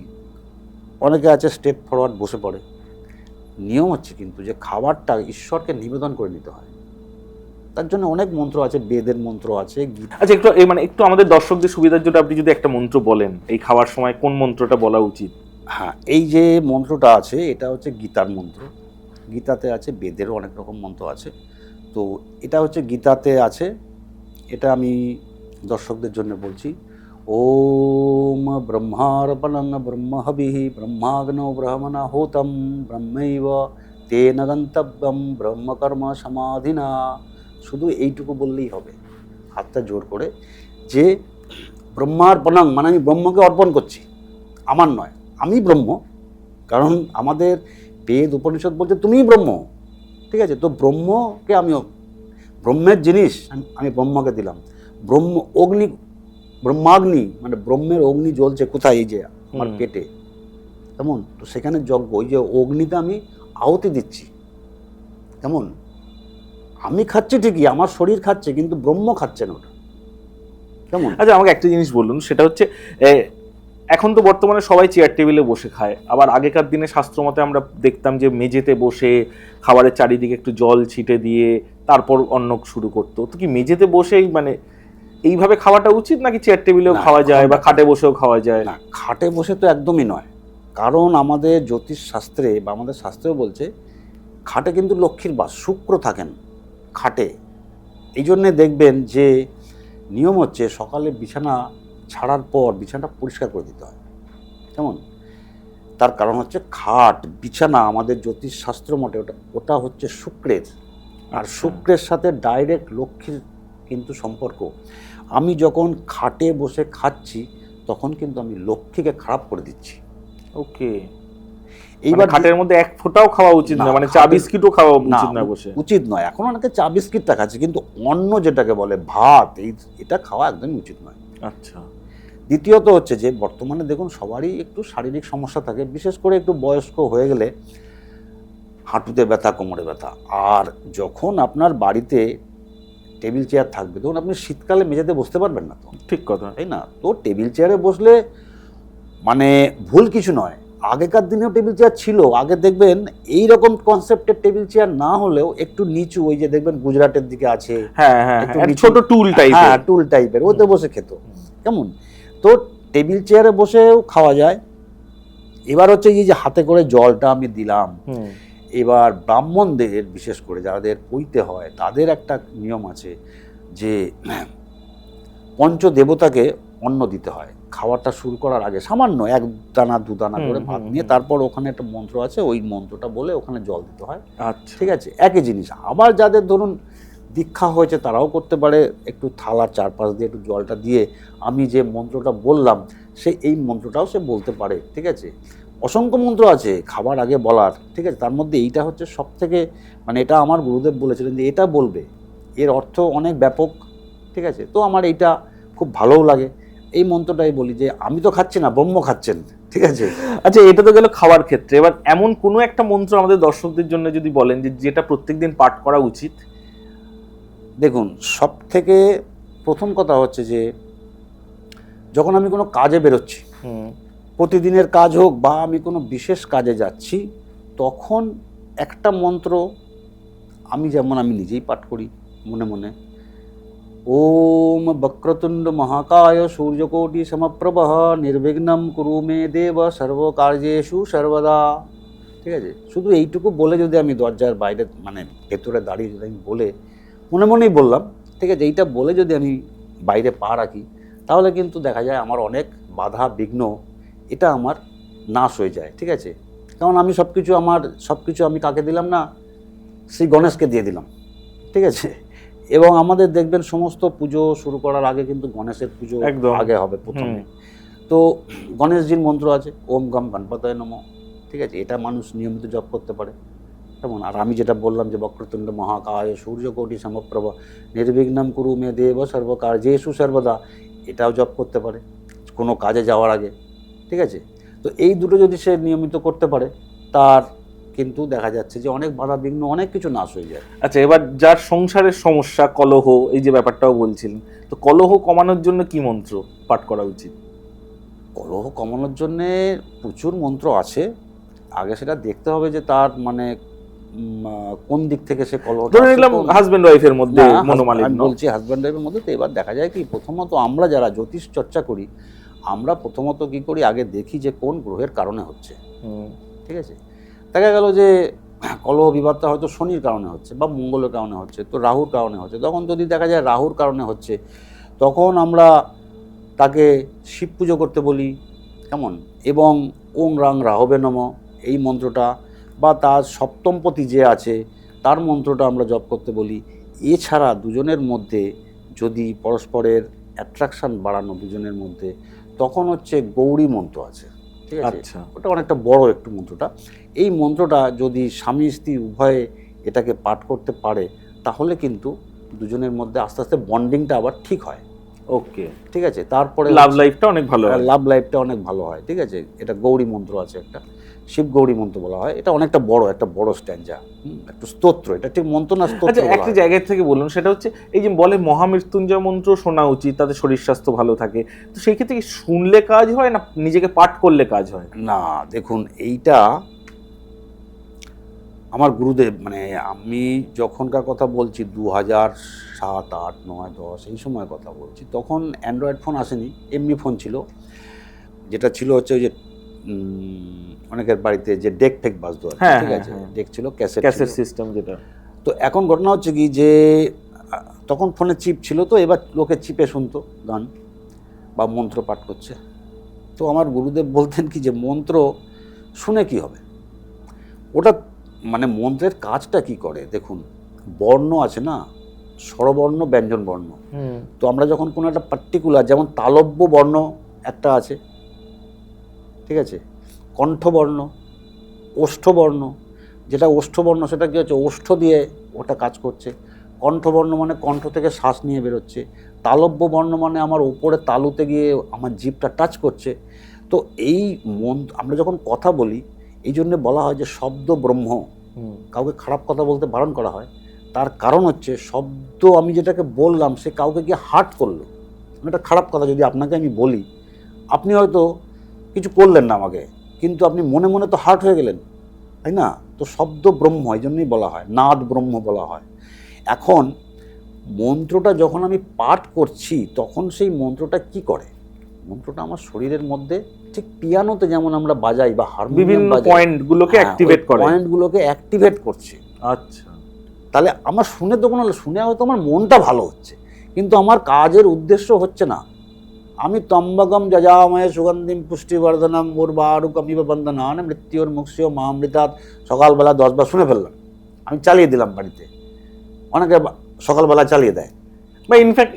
অনেকে আছে স্টেপ ফরওয়ার্ড বসে পড়ে। নিয়ম হচ্ছে কিন্তু যে খাবারটা ঈশ্বরকে নিবেদন করে নিতে হয়, তার জন্য অনেক মন্ত্র আছে, বেদের মন্ত্র আছে। আচ্ছা, একটু আমাদের দর্শকদের সুবিধার জন্য আপনি যদি একটা মন্ত্র বলেন, এই খাওয়ার সময় কোন মন্ত্রটা বলা উচিত? হ্যাঁ, এই যে মন্ত্রটা আছে এটা হচ্ছে গীতার মন্ত্র। গীতাতে আছে, বেদেরও অনেক রকম মন্ত্র আছে। তো এটা হচ্ছে গীতাতে আছে, এটা আমি দর্শকদের জন্য বলছি। ওম ব্রহ্মার্পণং ব্রহ্মহবিঃ ব্রহ্মাগ্নৌ ব্রহ্মণাহুতং ব্রহ্মৈব তেন গন্তব্যং ব্রহ্মকর্ম সমাধিনা। শুধু এইটুকু বললেই হবে, হাতটা জোর করে, যে ব্রহ্মার্পণং মানে আমি ব্রহ্মকে অর্পণ করছি, আমার নয়, আমি ব্রহ্ম। কারণ আমাদের বেদ উপনিষদ বলতে তুমিই ব্রহ্ম, ঠিক আছে। তো ব্রহ্মকে ব্রহ্মের জিনিস আমি ব্রহ্মকে দিলাম। ব্রহ্মাগ্নি মানে ব্রহ্মের অগ্নি জ্বলছে কোথায়? এই যে আমার পেটে, কেমন? তো সেখানে যজ্ঞ, ওই যে অগ্নিতে আমি আহুতি দিচ্ছি, কেমন? আমি খাচ্ছি ঠিকই, আমার শরীর খাচ্ছে, কিন্তু ব্রহ্ম খাচ্ছে না ওটা, কেমন? আচ্ছা, আমাকে একটা জিনিস বলুন, সেটা হচ্ছে এখন তো বর্তমানে সবাই চেয়ার টেবিলে বসে খায়, আবার আগেকার দিনে শাস্ত্র মতে আমরা দেখতাম যে মেঝেতে বসে খাবারের চারিদিকে একটু জল ছিটে দিয়ে তারপর অন্ন শুরু করতো। তো কি মেঝেতে বসেই মানে এইভাবে খাওয়াটা উচিত, নাকি চেয়ার টেবিলেও খাওয়া যায় বা খাটে বসেও খাওয়া যায়? না, খাটে বসে তো একদমই নয়। কারণ আমাদের জ্যোতিষ শাস্ত্রে বা আমাদের শাস্ত্রেও বলছে খাটে কিন্তু লক্ষ্মীর বাস, শুক্র থাকেন খাটে। এই জন্যে দেখবেন যে নিয়ম হচ্ছে সকালে বিছানা ছাড়ার পর বিছানাটা পরিষ্কার করে দিতে হয়, কেমন? তার কারণ হচ্ছে খাট বিছানা আমাদের জ্যোতিষ শাস্ত্র মতে ওটা হচ্ছে শুক্রের, আর শুক্রের সাথে ডাইরেক্ট লক্ষ্মীর কিন্তু সম্পর্ক। আমি যখন খাটে বসে খাচ্ছি তখন কিন্তু আমি লক্ষ্মীকে খারাপ করে দিচ্ছি। ওকে, এইবার খাটের মধ্যে এক ফোঁটাও খাওয়া উচিত না, মানে চা বিস্কিটও খাওয়া উচিত না বসে? উচিত নয়। এখন অনেকে চা বিস্কিটটা খাচ্ছে, কিন্তু অন্ন যেটাকে বলে ভাত, এটা খাওয়া একদমই উচিত নয়। আচ্ছা। দ্বিতীয়ত হচ্ছে যে বর্তমানে দেখুন সবারই একটু শারীরিক সমস্যা থাকে, বিশেষ করে একটু বয়স্ক হয়ে গেলে হাঁটুতে ব্যথা, কোমরে ব্যথা। আর যখন আপনার বাড়িতে টেবিল চেয়ার থাকবে, তখন আপনি শীতকালে মেঝেতে বসতে পারবেন না, তো ঠিক কথা, তাই না? তো টেবিল চেয়ারে বসলে মানে ভুল কিছু নয়। আগেকার দিনেও টেবিল চেয়ার ছিল, আগে দেখবেন এই রকম কনসেপ্টের টেবিল চেয়ার না হলেও একটু নিচু, ওই যে দেখবেন গুজরাটের দিকে আছে, হ্যাঁ হ্যাঁ, ছোট টুল টাইপের, হ্যাঁ টুল টাইপের, ওতে বসে খেত, কেমন? তো টেবিল চেয়ারে বসেও খাওয়া যায়। এবার হচ্ছে এই যে হাতে করে জলটা আমি দিলাম, এবার ব্রাহ্মণদের বিশেষ করে যাদের পইতে হয় তাদের একটা নিয়ম আছে যে পঞ্চদেবতাকে অন্ন দিতে হয় খাওয়াটা শুরু করার আগে, সামান্য এক দানা দু দানা করে ভাত নিয়ে, তারপর ওখানে একটা মন্ত্র আছে, ওই মন্ত্রটা বলে ওখানে জল দিতে হয়। আচ্ছা, ঠিক আছে, একই জিনিস। আবার যাদের ধরুন দীক্ষা হয়েছে তারাও করতে পারে, একটু থালার চারপাশ দিয়ে একটু জলটা দিয়ে আমি যে মন্ত্রটা বললাম এই মন্ত্রটাও সে বলতে পারে, ঠিক আছে। অসংখ্য মন্ত্র আছে খাবার আগে বলার, ঠিক আছে। তার মধ্যে এইটা হচ্ছে সব থেকে, মানে এটা আমার গুরুদেব বলেছিলেন যে এটা বলবে, এর অর্থ অনেক ব্যাপক, ঠিক আছে। তো আমার এইটা খুব ভালোও লাগে, এই মন্ত্রটাই বলি যে আমি তো খাচ্ছি না, ব্রহ্ম খাচ্ছেন, ঠিক আছে। আচ্ছা, এটা তো গেল খাওয়ার ক্ষেত্রে। এবার এমন কোনো একটা মন্ত্র আমাদের দর্শকদের জন্য যদি বলেন যে যেটা প্রত্যেকদিন পাঠ করা উচিত। দেখুন, সব থেকে প্রথম কথা হচ্ছে যে যখন আমি কোনো কাজে বেরোচ্ছি, প্রতিদিনের কাজ হোক বা আমি কোনো বিশেষ কাজে যাচ্ছি, তখন একটা মন্ত্র আমি যেমন আমি নিজেই পাঠ করি মনে মনে, ওম বক্রতুণ্ড মহাকায় সূর্যকোটি সমপ্রভঃ নির্বিঘ্নম কুরু মে দেব সর্বকার্যেষু সর্বদা। ঠিক আছে, শুধু এইটুকু বলে যদি আমি দরজার বাইরে মানে ভেতরে দাঁড়িয়ে যদি আমি বলে মনে মনেই বললাম, ঠিক আছে, এইটা বলে যদি আমি বাইরে পা রাখি, তাহলে কিন্তু দেখা যায় আমার অনেক বাধা বিঘ্ন এটা আমার নাশ হয়ে যায়। ঠিক আছে, কারণ আমি সব কিছু আমি কাকে দিলাম না, শ্রী গণেশকে দিয়ে দিলাম। ঠিক আছে, এবং আমাদের দেখবেন সমস্ত পুজো শুরু করার আগে কিন্তু গণেশের পুজো একদম। আগে হবে প্রথমে। তো গণেশজির মন্ত্র আছে ওম গম গণপতয়ে নমঃ। ঠিক আছে, এটা মানুষ নিয়মিত জপ করতে পারে তেমন। আর আমি যেটা বললাম যে বক্রতুণ্ড মহাকায় সূর্যকোটি সমপ্রভ নির্বিঘ্নম কুরু মে দেব সর্বকার্যেষু সর্বদা, এটাও জপ করতে পারে কোনো কাজে যাওয়ার আগে। ঠিক আছে, তো এই দুটো যদি সে নিয়মিত করতে পারে, তার কিন্তু দেখা যাচ্ছে যে অনেক বাধা বিঘ্ন অনেক কিছু নাশ হয়ে যায়। আচ্ছা, এবার যার সংসারের সমস্যা, কলহ, এই যে ব্যাপারটাও বলছিলেন, তো কলহ কমানোর জন্য কি মন্ত্র পাঠ করা উচিত? কলহ কমানোর জন্যে প্রচুর মন্ত্র আছে, আগে সেটা দেখতে হবে যে তার মানে কোন দিক থেকে সে কলহ। ধরে নিলাম হাজবেন্ড ওয়াইফের মধ্যে মনোমালিন্য, বলছি হাজব্যান্ড ওয়াইফের মধ্যে। তো এবার দেখা যায় কি, প্রথমত আমরা যারা জ্যোতিষ চর্চা করি, আমরা প্রথমত কি করি, আগে দেখি যে কোন গ্রহের কারণে হচ্ছে। ঠিক আছে, দেখা গেল যে কলহ বিবাদটা হয়তো শনির কারণে হচ্ছে বা মঙ্গলের কারণে হচ্ছে, তো রাহুর কারণে হচ্ছে। তখন যদি দেখা যায় রাহুর কারণে হচ্ছে, তখন আমরা তাকে শিব পুজো করতে বলি, কেমন, এবং ওং রাং রাহবে নমঃ এই মন্ত্রটা, বা তার সপ্তমপতি যে আছে তার মন্ত্রটা আমরা জপ করতে বলি। এছাড়া দুজনের মধ্যে যদি পরস্পরের অ্যাট্রাকশান বাড়ানো দুজনের মধ্যে, তখন হচ্ছে গৌরী মন্ত্র আছে। ঠিক আছে, আচ্ছা, ওটা অনেকটা বড় একটু মন্ত্রটা। এই মন্ত্রটা যদি স্বামী স্ত্রী উভয়ে এটাকে পাঠ করতে পারে, তাহলে কিন্তু দুজনের মধ্যে আস্তে আস্তে বন্ডিংটা আবার ঠিক হয়। ওকে, ঠিক আছে, তারপরে লাভ লাইফটা অনেক ভালো হয়। লাভ লাইফটা অনেক ভালো হয়। ঠিক আছে, এটা গৌরী মন্ত্র আছে একটা, শিব গৌরী মন্ত্র বলা হয়। এটা অনেকটা বড় স্ট্যাঞ্জা, একটু স্তোত্র, এটা ঠিক মন্ত্র না, স্তোত্র আচ্ছা, বলা একটা হয়। জায়গা থেকে বলুন, সেটা হচ্ছে এই যে বলে মহামৃত্যুঞ্জয় মন্ত্র শোনা উচিত, তাতে শরীর স্বাস্থ্য ভালো থাকে, তো সেই ক্ষেত্রে কি শুনলে কাজ হয় না নিজেকে পাঠ করলে কাজ হয়? না, দেখুন এইটা আমার গুরুদেব, মানে আমি যখনকার কথা বলছি 2007, 8, 9, 10 এই সময়ের কথা বলছি, তখন অ্যান্ড্রয়েড ফোন আসেনি, এমনি ফোন ছিল, যেটা ছিল হচ্ছে ওই যে অনেকের বাড়িতে যে ডেক ফেক বাজতো আর কি। হ্যাঁ, ঠিক হ্যাঁ, আছে, হ্যাঁ। ডেক ছিল, ক্যাসেট ক্যাসেট ছিল। সিস্টেম যেটা। তো এখন ঘটনা হচ্ছে কি যে তখন ফোনে চিপ ছিল, তো এবার লোকে চিপে শুনতো গান বা মন্ত্র পাঠ করছে। তো আমার গুরুদেব বলতেন কি যে মন্ত্র শুনে কি হবে, ওটা মানে মন্ত্রের কাজটা কি করে দেখুন, বর্ণ আছে না, স্বরবর্ণ ব্যঞ্জন বর্ণ। তো আমরা যখন কোনো একটা পার্টিকুলার, যেমন তালব্য বর্ণ একটা আছে, ঠিক আছে, কণ্ঠবর্ণ, ওষ্ঠবর্ণ, যেটা ওষ্ঠবর্ণ সেটা কী হচ্ছে, ওষ্ঠ দিয়ে ওটা কাজ করছে। কণ্ঠবর্ণ মানে কণ্ঠ থেকে শ্বাস নিয়ে বেরোচ্ছে। তালব্য বর্ণ মানে আমার উপরে তালুতে গিয়ে আমার জিভটা টাচ করছে। তো এই মন আমরা যখন কথা বলি, এই জন্যে বলা হয় যে শব্দ ব্রহ্ম, কাউকে খারাপ কথা বলতে বারণ করা হয়। তার কারণ হচ্ছে শব্দ, আমি যেটাকে বললাম সে কাউকে গিয়ে হার্ট করলো। একটা খারাপ কথা যদি আপনাকে আমি বলি, আপনি হয়তো কিছু করলেন না আমাকে, কিন্তু আপনি মনে মনে তো হার্ট হয়ে গেলেন, তাই না? তো শব্দ ব্রহ্ম, এই জন্যই বলা হয়, নাদ ব্রহ্ম বলা হয়। এখন মন্ত্রটা যখন আমি পাঠ করছি, তখন সেই মন্ত্রটা কি করে, মন্ত্রটা আমার শরীরের মধ্যে ঠিক পিয়ানোতে যেমন আমরা বাজাই বা হারমোনিয়াম বিভিন্ন বাজাই, পয়েন্টগুলোকে অ্যাক্টিভেট করে। পয়েন্টগুলোকে অ্যাক্টিভেট করছে। আচ্ছা, তাহলে আমার শুনে তো কোনো, শুনে হয়তো আমার মনটা ভালো হচ্ছে, কিন্তু আমার কাজের উদ্দেশ্য হচ্ছে না। আমি তম্বকম যজামহে সুগন্ধিম পুষ্টিবর্ধনম উর্বারুকমিব বন্দনান মৃত্যুর মুক্ষিও মহামৃতাৎ, সকালবেলা 10 বার শুনে ফেললাম, আমি চালিয়ে দিলাম বাড়িতে, অনেকে সকালবেলা চালিয়ে দেয়, বা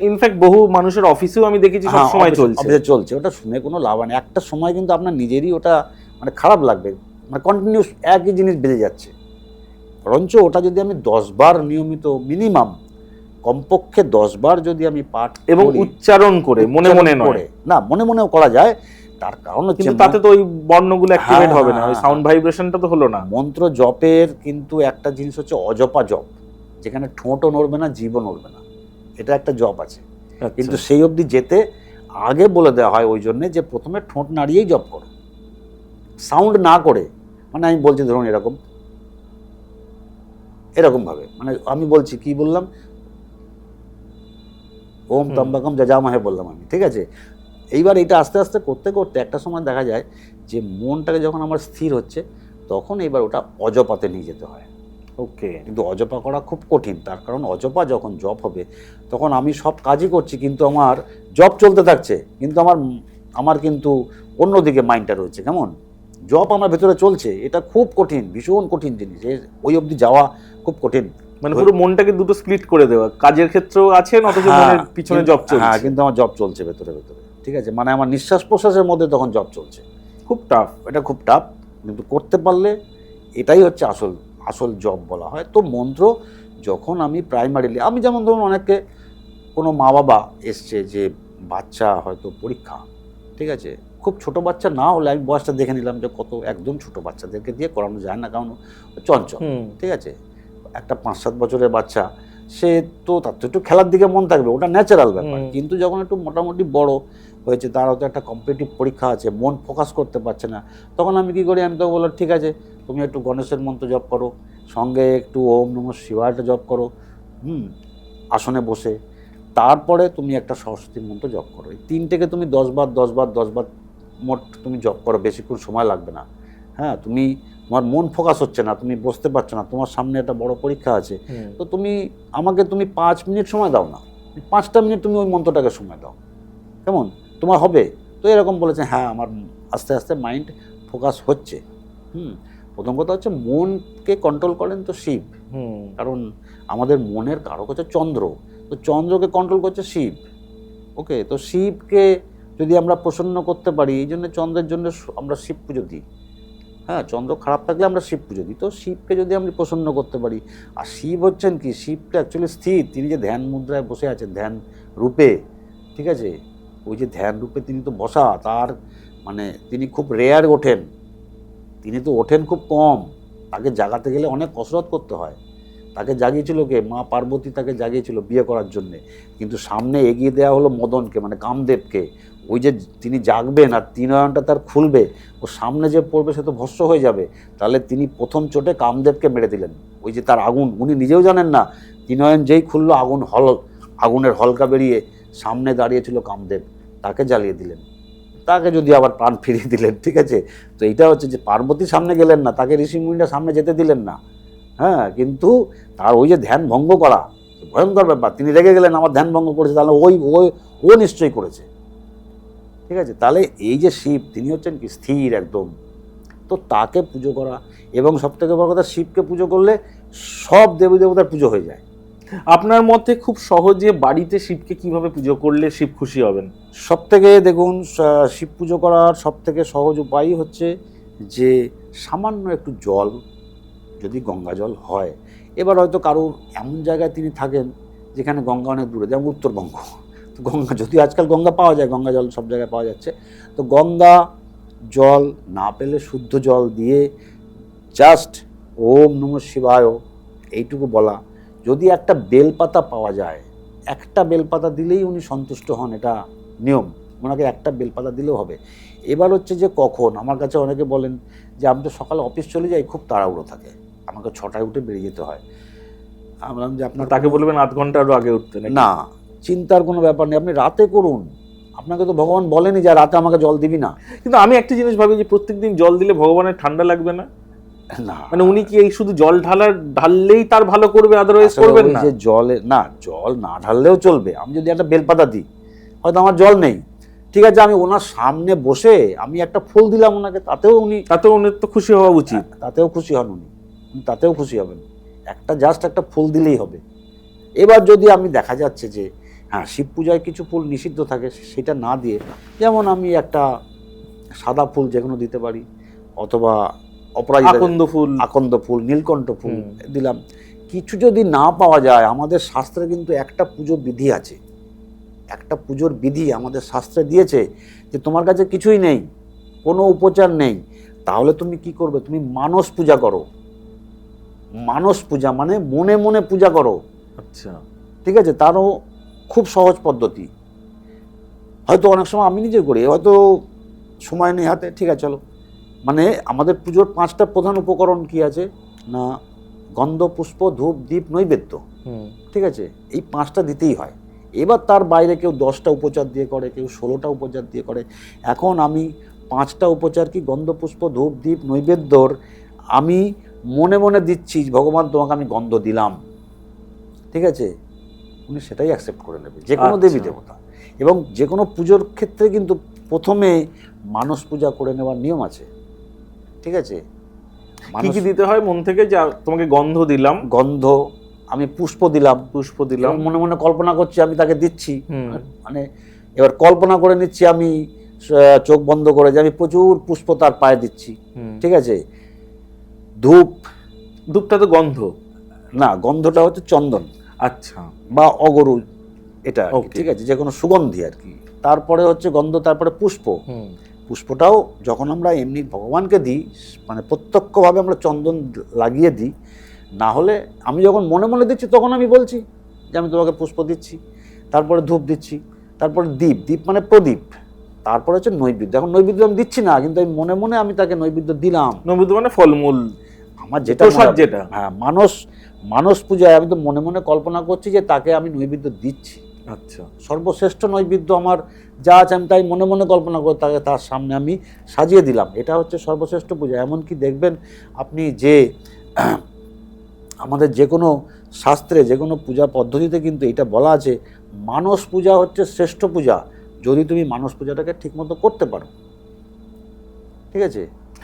ইনফ্যাক্ট বহু মানুষের অফিসেও আমি দেখেছি সব সময় চলছে। অফিসে চলছে, ওটা শুনে কোনো লাভ নেই। একটা সময় কিন্তু আপনার নিজেরই ওটা মানে খারাপ লাগবে, মানে কন্টিনিউস একই জিনিস বেজে যাচ্ছে। বরঞ্চ ওটা যদি আমি 10 বার নিয়মিত, মিনিমাম কমপক্ষে 10 বার যদি আমি পাঠ এবং উচ্চারণ করে, মনে মনে নয়, না মনে মনেও করা যায়। তার কারণ হচ্ছে, কিন্তু তাতে তো ওই বর্ণগুলো অ্যাক্টিভেট হবে না, ওই সাউন্ড ভাইব্রেশনটা তো হলো না। মন্ত্র জপের কিন্তু একটা জিনিস হচ্ছে অজপা জপ, যেখানে ঠোঁটও নড়বে না, জীবও নড়বে না, এটা একটা জপ আছে। কিন্তু সেই অবধি যেতে আগে বলে দেওয়া হয় ওই জন্যে যে প্রথমে ঠোঁট নাড়িয়েই জপ করো, সাউন্ড না করে। মানে আমি বলছি ধরুন এরকম, এরকমভাবে, মানে আমি বলছি কি বললাম, ওম ত্রম্বকম যজামহে বললাম আমি, ঠিক আছে। এইবার এটা আস্তে আস্তে করতে করতে একটা সময় দেখা যায় যে মনটাকে যখন আমার স্থির হচ্ছে, তখন এবার ওটা অজপাতে নিয়ে যেতে হয়। ওকে। কিন্তু অজপা করা খুব কঠিন, তার কারণ অজপা যখন জপ হবে তখন আমি সব কাজই করছি, কিন্তু আমার জপ চলতে থাকছে, কিন্তু আমার কিন্তু অন্যদিকে মাইন্ডটা রয়েছে। কেমন জপ আমার ভেতরে চলছে, এটা খুব কঠিন, ভীষণ কঠিন জিনিস, ওই অবধি যাওয়া খুব কঠিন। মানে পুরো মনটাকে দুটো স্প্লিট করে দেওয়া, কাজের ক্ষেত্রেও আছেন অথচ মনের পিছনে জব চলছে। হ্যাঁ, কিন্তু আমার জব চলছে ভেতরে ভেতরে, ঠিক আছে, মানে আমার নিঃশ্বাস প্রশ্বাসের মধ্যে তখন জব চলছে। খুব টাফ, এটা খুব টাফ, কিন্তু করতে পারলে এটাই হচ্ছে আসল জব বলা হয়। তো মন্ত্র যখন আমি প্রাইমারিলি, আমি যেমন ধরুন অনেককে, কোনো মা বাবা এসছে যে বাচ্চা হয়তো পরীক্ষা, ঠিক আছে, খুব ছোট বাচ্চা না হলে আমি বয়সটা দেখে নিলাম যে কত, একদম ছোট বাচ্চাদেরকে দিয়ে করানো যায় না, কারণ চঞ্চল, ঠিক আছে। একটা 5-7 বছরের বাচ্চা, সে তো তার তো একটু খেলার দিকে মন থাকবে, ওটা ন্যাচারাল ব্যাপার। কিন্তু যখন একটু মোটামুটি বড় হয়েছে, তার হয়তো একটা কম্পিটিটিভ পরীক্ষা আছে, মন ফোকাস করতে পারছে না, তখন আমি কী করি, আমি তো বললাম ঠিক আছে তুমি একটু গণেশের মন্ত্র জপ করো, সঙ্গে একটু ওম নমঃ শিবায়টা জপ করো, আসনে বসে, তারপরে তুমি একটা সরস্বতীর মন্ত্র জপ করো। এই 3টেকে তুমি 10 বার মোট তুমি জপ করো, বেশিক্ষণ সময় লাগবে না। হ্যাঁ, তোমার মন ফোকাস হচ্ছে না, তুমি বসতে পারছো না, তোমার সামনে একটা বড় পরীক্ষা আছে, তো আমাকে 5 মিনিট সময় দাও না, 5টা মিনিট তুমি ওই মন্ত্রটাকে সময় দাও, কেমন তোমার হবে। তো এরকম বলেছে, হ্যাঁ আমার আস্তে আস্তে মাইন্ড ফোকাস হচ্ছে। প্রথম কথা হচ্ছে মনকে কন্ট্রোল করেন তো শিব, কারণ আমাদের মনের কারক হচ্ছে চন্দ্র, তো চন্দ্রকে কন্ট্রোল করছে শিব। ওকে, তো শিবকে যদি আমরা প্রসন্ন করতে পারি, এই জন্য চন্দ্রের জন্য আমরা শিব পুজো দিই। হ্যাঁ, চন্দ্র খারাপ থাকলে আমরা শিব পুজো দিই। তো শিবকে যদি আমরা প্রসন্ন করতে পারি, আর শিব হচ্ছেন কি, শিবটা অ্যাকচুয়ালি স্থির, তিনি যে ধ্যান মুদ্রায় বসে আছেন, ধ্যান রূপে, ঠিক আছে, ওই যে ধ্যান রূপে তিনি তো বসা, তার মানে তিনি খুব রেয়ার ওঠেন, তিনি তো ওঠেন খুব কম, তাকে জাগাতে গেলে অনেক কসরত করতে হয়। তাকে জাগিয়েছিল কে, মা পার্বতী তাকে জাগিয়েছিল বিয়ে করার জন্যে, কিন্তু সামনে এগিয়ে দেওয়া হলো মদনকে, মানে কামদেবকে। ওই যে তিনি জাগবেন আর ত্রিনয়নটা তার খুলবে, ও সামনে যে পড়বে সে তো ভস্ম হয়ে যাবে, তাহলে তিনি প্রথম চোটে কামদেবকে মেরে দিলেন। ওই যে তার আগুন, উনি নিজেও জানেন না, ত্রিনয়ন যেই খুললো, আগুনের হলকা বেরিয়ে সামনে দাঁড়িয়েছিল কামদেব, তাকে জ্বালিয়ে দিলেন, তাকে যদি আবার প্রাণ ফিরিয়ে দিলেন, ঠিক আছে। তো এইটা হচ্ছে যে পার্বতী সামনে গেলেন না, তাকে ঋষিমুনিরা সামনে যেতে দিলেন না। হ্যাঁ, কিন্তু তার ওই যে ধ্যান ভঙ্গ করা ভয়ঙ্কর ব্যাপার, তিনি রেগে গেলেন আমার ধ্যান ভঙ্গ করেছে, তাহলে ও নিশ্চয়ই করেছে, ঠিক আছে। তাহলে এই যে শিব, তিনি হচ্ছেন কি স্থির একদম, তো তাকে পুজো করা, এবং সবথেকে বড় কথা, শিবকে পুজো করলে সব দেবী দেবতার পুজো হয়ে যায়। আপনার মতে খুব সহজে বাড়িতে শিবকে কিভাবে পুজো করলে শিব খুশি হবেন? সবথেকে দেখুন, শিব পুজো করার সবথেকে সহজ উপায়ই হচ্ছে যে সামান্য একটু জল, যদি গঙ্গা জল হয়, এবার হয়তো কারোর এমন জায়গায় তিনি থাকেন যেখানে গঙ্গা অনেক দূরে, যেমন উত্তরবঙ্গ, তো গঙ্গা, যদি আজকাল গঙ্গা পাওয়া যায়, গঙ্গা জল সব জায়গায় পাওয়া যাচ্ছে, তো গঙ্গা জল না পেলে শুদ্ধ জল দিয়ে জাস্ট ওম নমঃ শিবায় এইটুকু বলা, যদি একটা বেলপাতা পাওয়া যায়, একটা বেলপাতা দিলেই উনি সন্তুষ্ট হন, এটা নিয়ম, ওনাকে একটা বেলপাতা দিলেও হবে। এবার হচ্ছে যে কখন, আমার কাছে অনেকে বলেন যে আমি তো সকালে অফিস চলে যাই, খুব তাড়াহুড়ো থাকে, আমাকে 6টায় উঠে বেরিয়ে যেতে হয়। আমি বললাম যে আপনার, তাকে বলবেন আধ ঘন্টারও আগে উঠতে না, চিন্তার কোনো ব্যাপার নেই, আপনি রাতে করুন, আপনাকে তো ভগবান বলেনি যে রাতে আমাকে জল দিবি না। কিন্তু আমি একটা জিনিস ভাবি যে প্রত্যেকদিন জল দিলে ভগবানের ঠান্ডা লাগবে না? না, মানে উনি কি এই শুধু জল ঢাললেই তার ভালো করবে, আদারওয়াইজ করবেন না? যে জল না ঢাললেও চলবে, আমি যদি একটা বেলপাতা দিই, হয়তো আমার জল নেই, ঠিক আছে, আমি ওনার সামনে বসে আমি একটা ফুল দিলাম ওনাকে, তাতেও উনি তো খুশি হওয়া উচিত, তাতেও খুশি হন উনি তাতেও খুশি হবেন, জাস্ট একটা ফুল দিলেই হবে। এবার যদি আমি দেখা যাচ্ছে যে হ্যাঁ, শিব পূজায় কিছু ফুল নিষিদ্ধ থাকে, সেটা না দিয়ে, যেমন আমি একটা সাদা ফুল যে কোনো দিতে পারি, অথবা অপরাজিতা, আকন্দ ফুল, নীলকণ্ঠ ফুল দিলাম। কিছু যদি না পাওয়া যায়, আমাদের শাস্ত্রে কিন্তু একটা পুজো বিধি আছে, একটা পুজোর বিধি আমাদের শাস্ত্রে দিয়েছে, যে তোমার কাছে কিছুই নেই, কোনো উপচার নেই, তাহলে তুমি কি করবে, তুমি মানস পূজা করো। মানস পূজা মানে মনে মনে পূজা করো। আচ্ছা, ঠিক আছে, তারও খুব সহজ পদ্ধতি, হয়তো অনেক সময় আমি নিজে করি, হয়তো সময় নেই হাতে, ঠিক আছে চলো, মানে আমাদের পুজোর 5টা প্রধান উপকরণ কি আছে না, গন্ধ, পুষ্প, ধূপ, দীপ, নৈবেদ্য, ঠিক আছে, এই 5টা দিতেই হয়। এবার তার বাইরে কেউ 10টা উপচার দিয়ে করে, কেউ 16টা উপচার দিয়ে করে। এখন আমি 5টা উপচার কি গন্ধ, পুষ্প, ধূপ, দীপ, নৈবেদ্যর আমি মনে মনে দিচ্ছি, ভগবান তোমাকে আমি গন্ধ দিলাম, ঠিক আছে, উনি সেটাই অ্যাকসেপ্ট করে নেবে, যে কোনো দেবী দেবতা। এবং যে কোনো পুজোর ক্ষেত্রে কিন্তু প্রথমে মানস পূজা করে নেওয়ার নিয়ম আছে, ঠিক আছে। কি কি দিতে হয় মন থেকে? যা তোমাকে গন্ধ দিলাম, গন্ধ, আমি পুষ্প দিলাম, মনে মনে কল্পনা করছি আমি তাকে দিচ্ছি, মানে এবার কল্পনা করে নিচ্ছি আমি চোখ বন্ধ করে যে আমি প্রচুর পুষ্প তার পায়ে দিচ্ছি, ঠিক আছে। ধূপ, ধূপটা তো গন্ধ না, গন্ধটা হচ্ছে চন্দন, আচ্ছা, বা অগরু, এটা ঠিক আছে, যে কোনো সুগন্ধি আর কি। তারপরে হচ্ছে গন্ধ, তারপরে পুষ্প। পুষ্পটাও যখন আমরা এমনি ভগবানকে দিই, মানে প্রত্যক্ষভাবে আমরা চন্দন লাগিয়ে দিই, না হলে আমি যখন মনে মনে দিচ্ছি তখন আমি বলছি যে আমি তোমাকে পুষ্প দিচ্ছি, তারপরে ধূপ দিচ্ছি, তারপরে দীপ, দীপ মানে প্রদীপ, তারপরে হচ্ছে নৈবেদ্য। এখন নৈবেদ্য আমি দিচ্ছি না, কিন্তু আমি মনে মনে আমি তাকে নৈবেদ্য দিলাম। নৈবেদ্য মানে ফলমূল, আমার যেটা, হ্যাঁ, মানস পূজায় আমি তো মনে মনে কল্পনা করছি যে তাকে আমি নৈবেদ্য দিচ্ছি। আচ্ছা, সর্বশ্রেষ্ঠ নৈবেদ্য আমার যা আছে আমি তাই মনে মনে কল্পনা করে তাকে তার সামনে আমি সাজিয়ে দিলাম, এটা হচ্ছে সর্বশ্রেষ্ঠ পূজা। এমনকি দেখবেন আপনি যে আমাদের যে কোনো শাস্ত্রে, যে কোনো পূজা পদ্ধতিতে কিন্তু এটা বলা আছে, মানস পূজা হচ্ছে শ্রেষ্ঠ পূজা, যদি তুমি মানস পূজাটাকে ঠিকমতো করতে পারো, ঠিক আছে।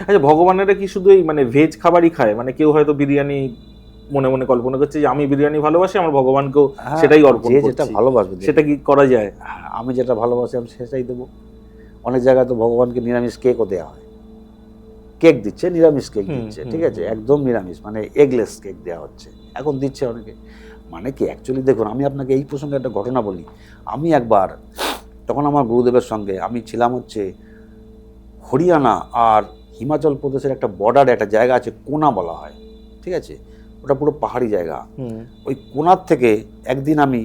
আচ্ছা, ভগবানেরা কি শুধু এই মানে ভেজ খাবারই খায়? মানে কেউ হয়তো বিরিয়ানি মনে মনে কল্পনা করছে যে আমি বিরিয়ানি ভালোবাসি, আমার ভগবানকেও সেটাই অর্পণ করছি, যেটা ভালোবাসবে সেটা কি করা যায়? আমি যেটা ভালোবাসি আমি সেটাই দেবো। অনেক জায়গায় তো ভগবানকে নিরামিষ কেকও দেওয়া হয়, কেক দিচ্ছে, নিরামিষ কেক দিচ্ছে, ঠিক আছে, একদম নিরামিষ, মানে এগলেস কেক দেওয়া হচ্ছে, এখন দিচ্ছে অনেকে। মানে কি, অ্যাকচুয়ালি দেখুন, আমি আপনাকে এই প্রসঙ্গে একটা ঘটনা বলি। আমি একবার, তখন আমার গুরুদেবের সঙ্গে আমি ছিলাম হচ্ছে হরিয়ানা আর হিমাচল প্রদেশের একটা বর্ডারে একটা জায়গা আছে, কোনা বলা হয়, ঠিক আছে, ওটা পুরো পাহাড়ি জায়গা। ওই কোনার থেকে একদিন আমি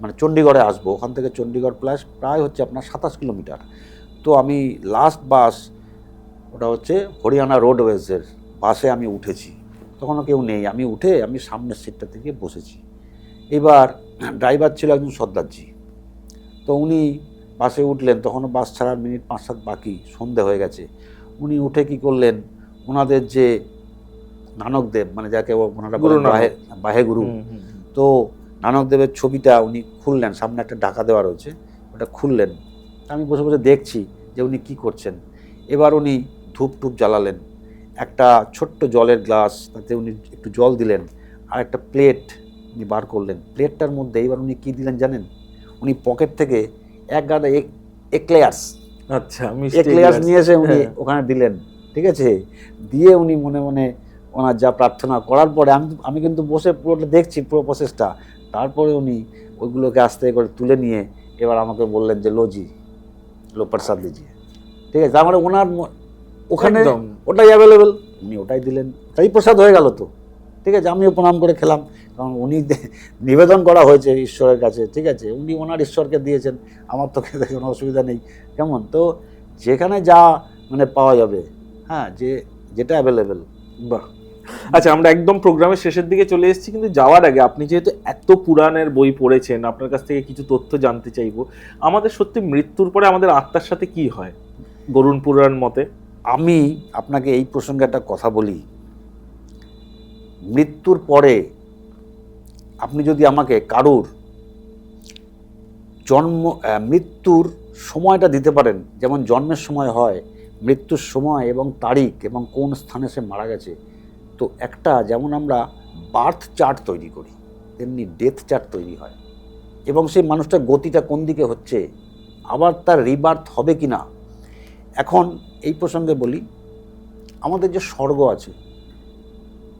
মানে চণ্ডীগড়ে আসবো, ওখান থেকে চণ্ডীগড় প্রায় হচ্ছে আপনার 27 কিলোমিটার। তো আমি লাস্ট বাস, ওটা হচ্ছে হরিয়ানা রোডওয়েজের বাসে আমি উঠেছি, তখনও কেউ নেই, আমি উঠে আমি সামনের সিটটা থেকে বসেছি। এবার ড্রাইভার ছিল একজন সর্দারজি, তো উনি বাসে উঠলেন, তখনও বাস ছাড়ার মিনিট 5-7 বাকি, সন্ধে হয়ে গেছে। উনি উঠে কি করলেন, ওনাদের যে নানকদেব, মানে যাকে ওনারা বলেন বাহে গুরু, তো নানকদেবের ছবিটা উনি খুললেন, সামনে একটা ঢাকা দেওয়া রয়েছে, ওটা খুললেন। আমি বসে বসে দেখছি যে উনি কী করছেন। এবার উনি ধূপ টুপ জ্বালালেন, একটা ছোট্ট জলের গ্লাস, তাতে উনি একটু জল দিলেন, আর একটা প্লেট উনি বার করলেন। প্লেটটার মধ্যে এবার উনি কী দিলেন জানেন? উনি পকেট থেকে এক গাদা এক্লেয়ার্স, আচ্ছা, এক্লেয়ার্স নিয়ে এসে উনি ওখানে দিলেন, ঠিক আছে। দিয়ে উনি মনে মনে ওনার যা প্রার্থনা করার পরে আমি কিন্তু বসে পুরোটা দেখছি, পুরো প্রসেসটা। তারপরে উনি ওইগুলোকে আস্তে করে তুলে নিয়ে এবার আমাকে বললেন যে লো প্রসাদ লিজিয়ে, ঠিক আছে। তার মানে ওনার ওখানে ওটাই অ্যাভেলেবেল, উনি ওটাই দিলেন, তাই প্রসাদ হয়ে গেল তো, ঠিক আছে। আমিও প্রণাম করে খেলাম, কারণ উনি নিবেদন করা হয়েছে ঈশ্বরের কাছে, ঠিক আছে, উনি ওনার ঈশ্বরকে দিয়েছেন, আমার তো খেতে কোনো অসুবিধা নেই, কেমন। তো যেখানে যা মানে পাওয়া যাবে, হ্যাঁ, যেটা অ্যাভেলেবেল। বাহ, আচ্ছা, আমরা একদম প্রোগ্রামের শেষের দিকে চলে এসেছি, কিন্তু যাওয়ার আগে আপনি যেহেতু এত পুরাণের বই পড়েছেন, আপনার কাছ থেকে কিছু তথ্য জানতে চাইবো। আমাদের সত্যি মৃত্যুর পরে আমাদের আত্মার সাথে কি হয় গরুড় পুরাণ মতে? আমি আপনাকে এই প্রসঙ্গে একটা কথা বলি। মৃত্যুর পরে আপনি যদি আমাকে কারুর মৃত্যুর সময়টা দিতে পারেন, যেমন জন্মের সময় হয়, মৃত্যুর সময় এবং তারিখ এবং কোন স্থানে সে মারা গেছে, তো একটা যেমন আমরা বার্থ চার্ট তৈরি করি, তেমনি ডেথ চার্ট তৈরি হয়, এবং সেই মানুষটার গতিটা কোন দিকে হচ্ছে, আবার তার রিবার্থ হবে কি না। এখন এই প্রসঙ্গে বলি, আমাদের যে স্বর্গ আছে,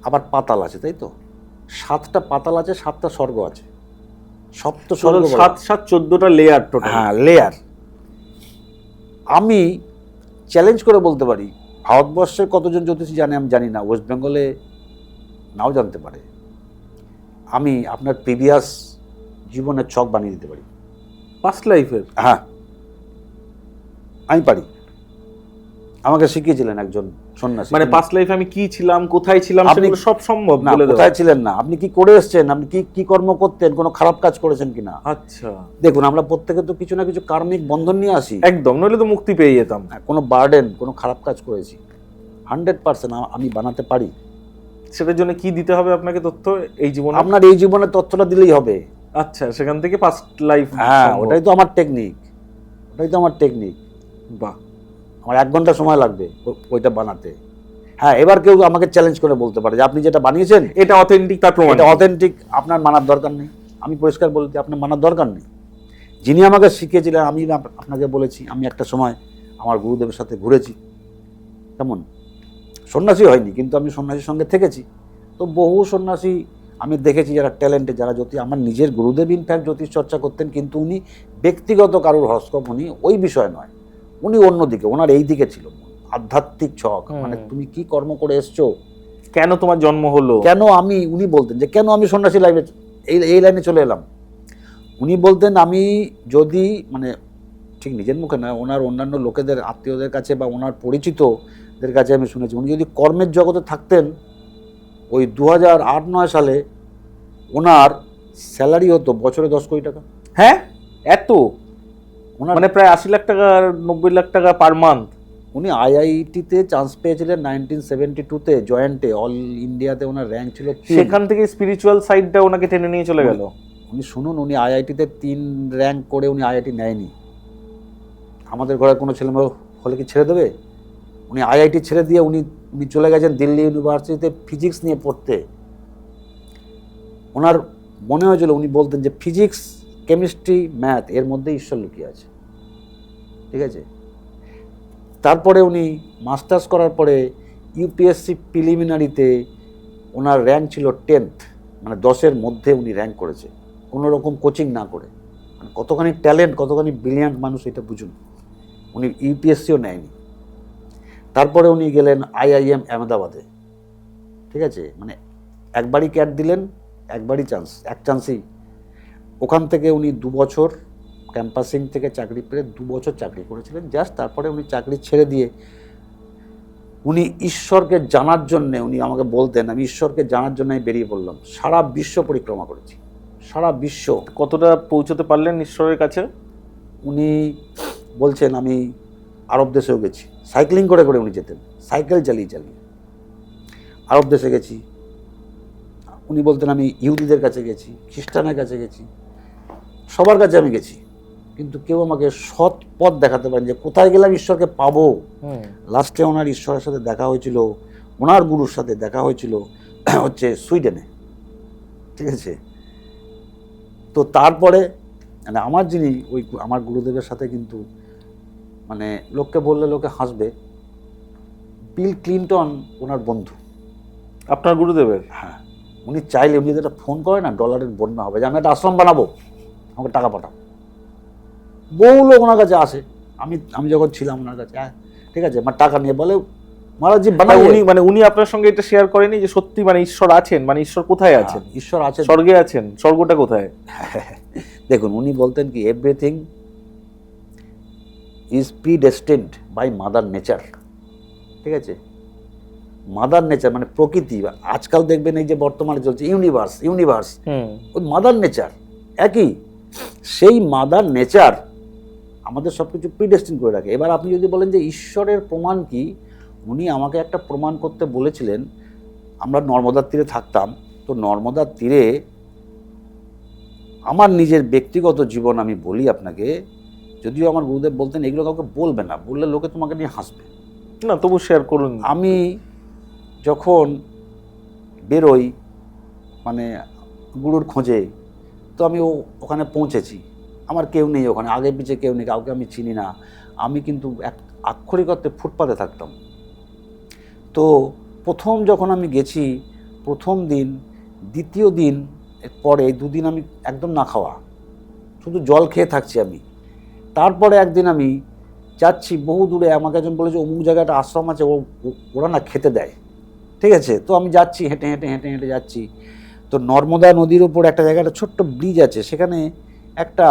আবার পাতাল আছে, তাই তো, 7টা পাতাল আছে, 7টা স্বর্গ আছে, সপ্ত স্বর্গ, 7 14টা লেয়ার টোটাল। হ্যাঁ, লেয়ার। আমি চ্যালেঞ্জ করে বলতে পারি, ভারতবর্ষের কতজন জ্যোতিষী জানে আমি জানি না, ওয়েস্ট বেঙ্গলে নাও জানতে পারে, আমি আপনার প্রিভিয়াস জীবনের ছক বানিয়ে দিতে পারি, পাস্ট লাইফের। হ্যাঁ, আমি পারি। আমাকে শিখিয়েছিলেন একজন সন্ন্যাসী। মানে পাস্ট লাইফে আমি কি ছিলাম, কোথায় ছিলাম, আপনি- সেগুলো সব সম্ভব না, বলে দেওয়া। কোথায় ছিলেন না, আপনি কি করে এসেছেন, আপনি কি কি কর্ম করতেন, কোনো খারাপ কাজ করেছেন কিনা। আচ্ছা, দেখুন আমরা প্রত্যেকে তো কিছু না কিছু কার্মিক বন্ধন নিয়ে আসি, একদম, নইলে তো মুক্তি পেয়ে যেতাম। কোনো বার্ডেন, কোনো খারাপ কাজ করেছি, 100% আমি বানাতে পারি। সেটার জন্য কি দিতে হবে আপনাকে তথ্য এই জীবনে? আপনার এই জীবনের তথ্যটা দিলেই হবে। আচ্ছা, সেখান থেকে পাস্ট লাইফ। হ্যাঁ, ওটাই তো আমার টেকনিক, ওটাই তো আমার টেকনিক। বাহ, আমার 1 ঘন্টা সময় লাগবে ওইটা বানাতে। হ্যাঁ, এবার কেউ আমাকে চ্যালেঞ্জ করে বলতে পারে যে আপনি যেটা বানিয়েছেন এটা অথেন্টিক, তার প্রমাণ। এটা অথেন্টিক, আপনার মানার দরকার নেই। আমি পরিষ্কার বলতে, আপনার মানার দরকার নেই। যিনি আমাকে শিখিয়েছিলেন, আমি আপনাকে বলেছি, আমি একটা সময় আমার গুরুদেবের সাথে ঘুরেছি। কেমন, সন্ন্যাসী হয়নি, কিন্তু আমি সন্ন্যাসীর সঙ্গে থেকেছি। তো বহু সন্ন্যাসী আমি দেখেছি যারা ট্যালেন্টেড, যারা জ্যোতিষ, আমার নিজের গুরুদেব ইনফ্যাক্ট জ্যোতিষ চর্চা করতেন, কিন্তু উনি ব্যক্তিগত কারোর হরস্কোপ, উনি ওই বিষয় নয়, উনি অন্যদিকে, ওনার এই দিকে ছিল আধ্যাত্মিক ছক। মানে তুমি কি কর্ম করে এসছো, কেন তোমার জন্ম হলো, কেন আমি, উনি বলতেন যে কেন আমি সন্ন্যাসী লাইনে এই লাইনে চলে এলাম। উনি বলতেন আমি যদি, মানে ঠিক নিজের মুখে নয়, ওনার অন্যান্য লোকেদের, আত্মীয়দের কাছে বা ওনার পরিচিতদের কাছে আমি শুনেছি, উনি যদি কর্মের জগতে থাকতেন, ওই 2008-9 সালে ওনার স্যালারি হতো বছরে 10 কোটি টাকা। হ্যাঁ এত, ওনার মানে প্রায় 80 লাখ টাকা, 90 লাখ টাকা পার মান্থ। উনি আইআইটিতে চান্স পেয়েছিলেন 1972-তে, জয়েন্টে, অল ইন্ডিয়াতে ওনার র্যাঙ্ক ছিল 3। সেখান থেকে স্পিরিচুয়াল সাইডটা ওনাকে টেনে নিয়ে চলে গেল। উনি শুনুন, উনি আইআইটিতে 3 র্যাঙ্ক করে উনি আইআইটি নেয়নি। আমাদের ঘরের কোনো ছেলে মেয়ে হলে কি ছেড়ে দেবে? উনি আইআইটি ছেড়ে দিয়ে উনি উনি চলে গেছেন দিল্লি ইউনিভার্সিটিতে ফিজিক্স নিয়ে পড়তে। ওনার মনে হয়েছিল, উনি বলতেন যে ফিজিক্স, কেমিস্ট্রি, ম্যাথ এর মধ্যে ঈশ্বর লুকিয়ে আছে। ঠিক আছে, তারপরে উনি মাস্টার্স করার পরে ইউপিএসসি প্রিলিমিনারিতে ওনার র্যাঙ্ক ছিল 10th, মানে 10-এর মধ্যে উনি র্যাঙ্ক করেছে, কোনো রকম কোচিং না করে। মানে কতখানি ট্যালেন্ট, কতখানি ব্রিলিয়ান্ট মানুষ, এটা বুঝুন। উনি ইউপিএসসিও নেয়নি। তারপরে উনি গেলেন আইআইএম আহমেদাবাদে। ঠিক আছে, মানে একবারই ক্যাট দিলেন, একবারই চান্স, এক চান্সেই। ওখান থেকে উনি 2 বছর ক্যাম্পাসিং থেকে চাকরি পেয়ে 2 বছর চাকরি করেছিলেন জাস্ট। তারপরে উনি চাকরি ছেড়ে দিয়ে উনি ঈশ্বরকে জানার জন্যে, উনি আমাকে বলতেন আমি ঈশ্বরকে জানার জন্য বেরিয়ে পড়লাম। সারা বিশ্ব পরিক্রমা করেছি, সারা বিশ্ব। কতটা পৌঁছতে পারলেন ঈশ্বরের কাছে? উনি বলছেন আমি আরব দেশেও গেছি, সাইক্লিং করে করে উনি যেতেন, সাইকেল চালিয়ে চালিয়ে আরব দেশে গেছি। উনি বলতেন আমি ইহুদিদের কাছে গেছি, খ্রিস্টানের কাছে গেছি, সবার কাছে আমি গেছি, কিন্তু কেউ আমাকে সৎ পথ দেখাতে পারেন যে কোথায় গেলাম ঈশ্বরকে পাবো। লাস্টে ওনার ঈশ্বরের সাথে দেখা হয়েছিল, ওনার গুরুর সাথে দেখা হয়েছিল হচ্ছে সুইডেনে। ঠিক আছে, তো তারপরে মানে আমার যিনি ওই আমার গুরুদেবের সাথে কিন্তু, মানে লোককে বললে লোকে হাসবে, বিল ক্লিনটন ওনার বন্ধু। আপনার গুরুদেবের? হ্যাঁ, উনি চাইলে, উনি যেটা ফোন করে না, ডলারের বন্যা হবে, যে আমি একটা আশ্রম বানাবো, আমাকে টাকা পাঠাও। বহু লোক ওনার কাছে আসে, আমি যখন ছিলাম ওনার কাছে, হ্যাঁ ঠিক আছে, আমার টাকা নিয়ে বলে মহারাজজি বানাই। উনি আপনার সঙ্গে এটা শেয়ার করেনি যে সত্যি মানে ঈশ্বর আছেন, মানে ঈশ্বর কোথায় আছেন? ঈশ্বর আছেন, স্বর্গে আছেন, স্বর্গটা কোথায়? দেখুন উনি বলতেন কি, everything is predestined by mother nature. ঠিক আছে, মাদার নেচার মানে প্রকৃতি। আজকাল দেখবেন এই যে বর্তমানে চলছে ইউনিভার্স, ওই মাদার নেচার একই। সেই মাদার নেচার আমাদের সব কিছু প্রিডেস্টিন করে রাখে। এবার আপনি যদি বলেন যে ঈশ্বরের প্রমাণ কি, উনি আমাকে একটা প্রমাণ করতে বলেছিলেন। আমরা নর্মদার তীরে থাকতাম, তো নর্মদার তীরে আমার নিজের ব্যক্তিগত জীবন আমি বলি আপনাকে, যদিও আমার গুরুদেব বলতেন এগুলো কাউকে বলবে না, বললে লোকে তোমাকে নিয়ে হাসবে। না, তবু শেয়ার করুন। আমি যখন বেরোই মানে গুরুর খোঁজে, তো আমি ওখানে পৌঁছেছি, আমার কেউ নেই ওখানে, আগে পিছে কেউ নেই, কাউকে আমি চিনি না। আমি কিন্তু এক আক্ষরিক অর্থে ফুটপাতে থাকতাম। তো প্রথম যখন আমি গেছি, প্রথম দিন, দ্বিতীয় দিন পরে 2 দিন আমি একদম না খাওয়া, শুধু জল খেয়ে থাকছি আমি। তারপরে একদিন আমি যাচ্ছি বহু দূরে, আমাকে একজন বলেছে অমুক জায়গায় একটা আশ্রম আছে, ওরা না খেতে দেয়। ঠিক আছে, তো আমি যাচ্ছি, হেঁটে হেঁটে হেঁটে হেঁটে যাচ্ছি। তো নর্মদা নদীর উপর একটা জায়গায় একটা ছোট্ট ব্রিজ আছে, সেখানে একটা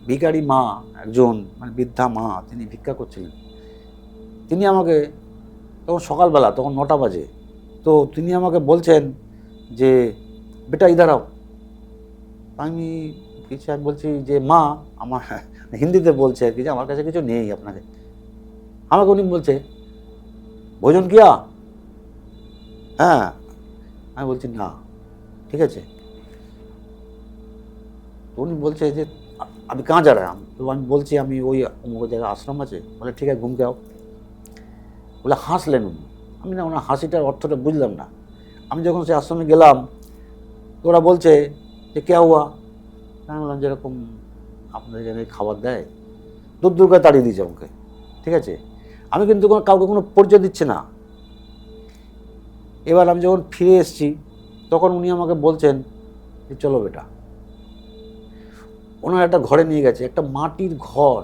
ভিখারি মা, একজন মানে বৃদ্ধা মা, তিনি ভিক্ষা করছিলেন। তিনি আমাকে তখন সকালবেলা, তখন 9টা বাজে। তো তিনি আমাকে বলছেন যে বেটা ইধার আও। আমি আমি বলছি যে মা আমার, হিন্দিতে বলছে আর কি, যে আমার কাছে কিছু নেই আপনাকে। আমাকে উনি বলছে ভোজন কিয়া? হ্যাঁ। আমি বলছি না। ঠিক আছে। তো উনি বলছে যে আমি কাঁ যা রা? তো আমি বলছি আমি ওই অমুক জায়গায় আশ্রম আছে। বলে ঠিক আছে ঘুমকে আও। বলে হাসলেন উনি। আমি না ওনার হাসিটার অর্থটা বুঝলাম না। আমি যখন সে আশ্রমে গেলাম, তো ওরা বলছে যে কে হুয়া? আমি বললাম যেরকম আপনাদের এখানে খাবার দেয়, দূর দূর করে তাড়িয়ে দিয়েছে আমাকে। ঠিক আছে। আমি কিন্তু কাউকে কোনো পরিচয় দিচ্ছি না। এবার আমি যখন ফিরে এসেছি, তখন উনি আমাকে বলছেন যে চলো বেটা। ওনার একটা ঘরে নিয়ে গেছে, একটা মাটির ঘর,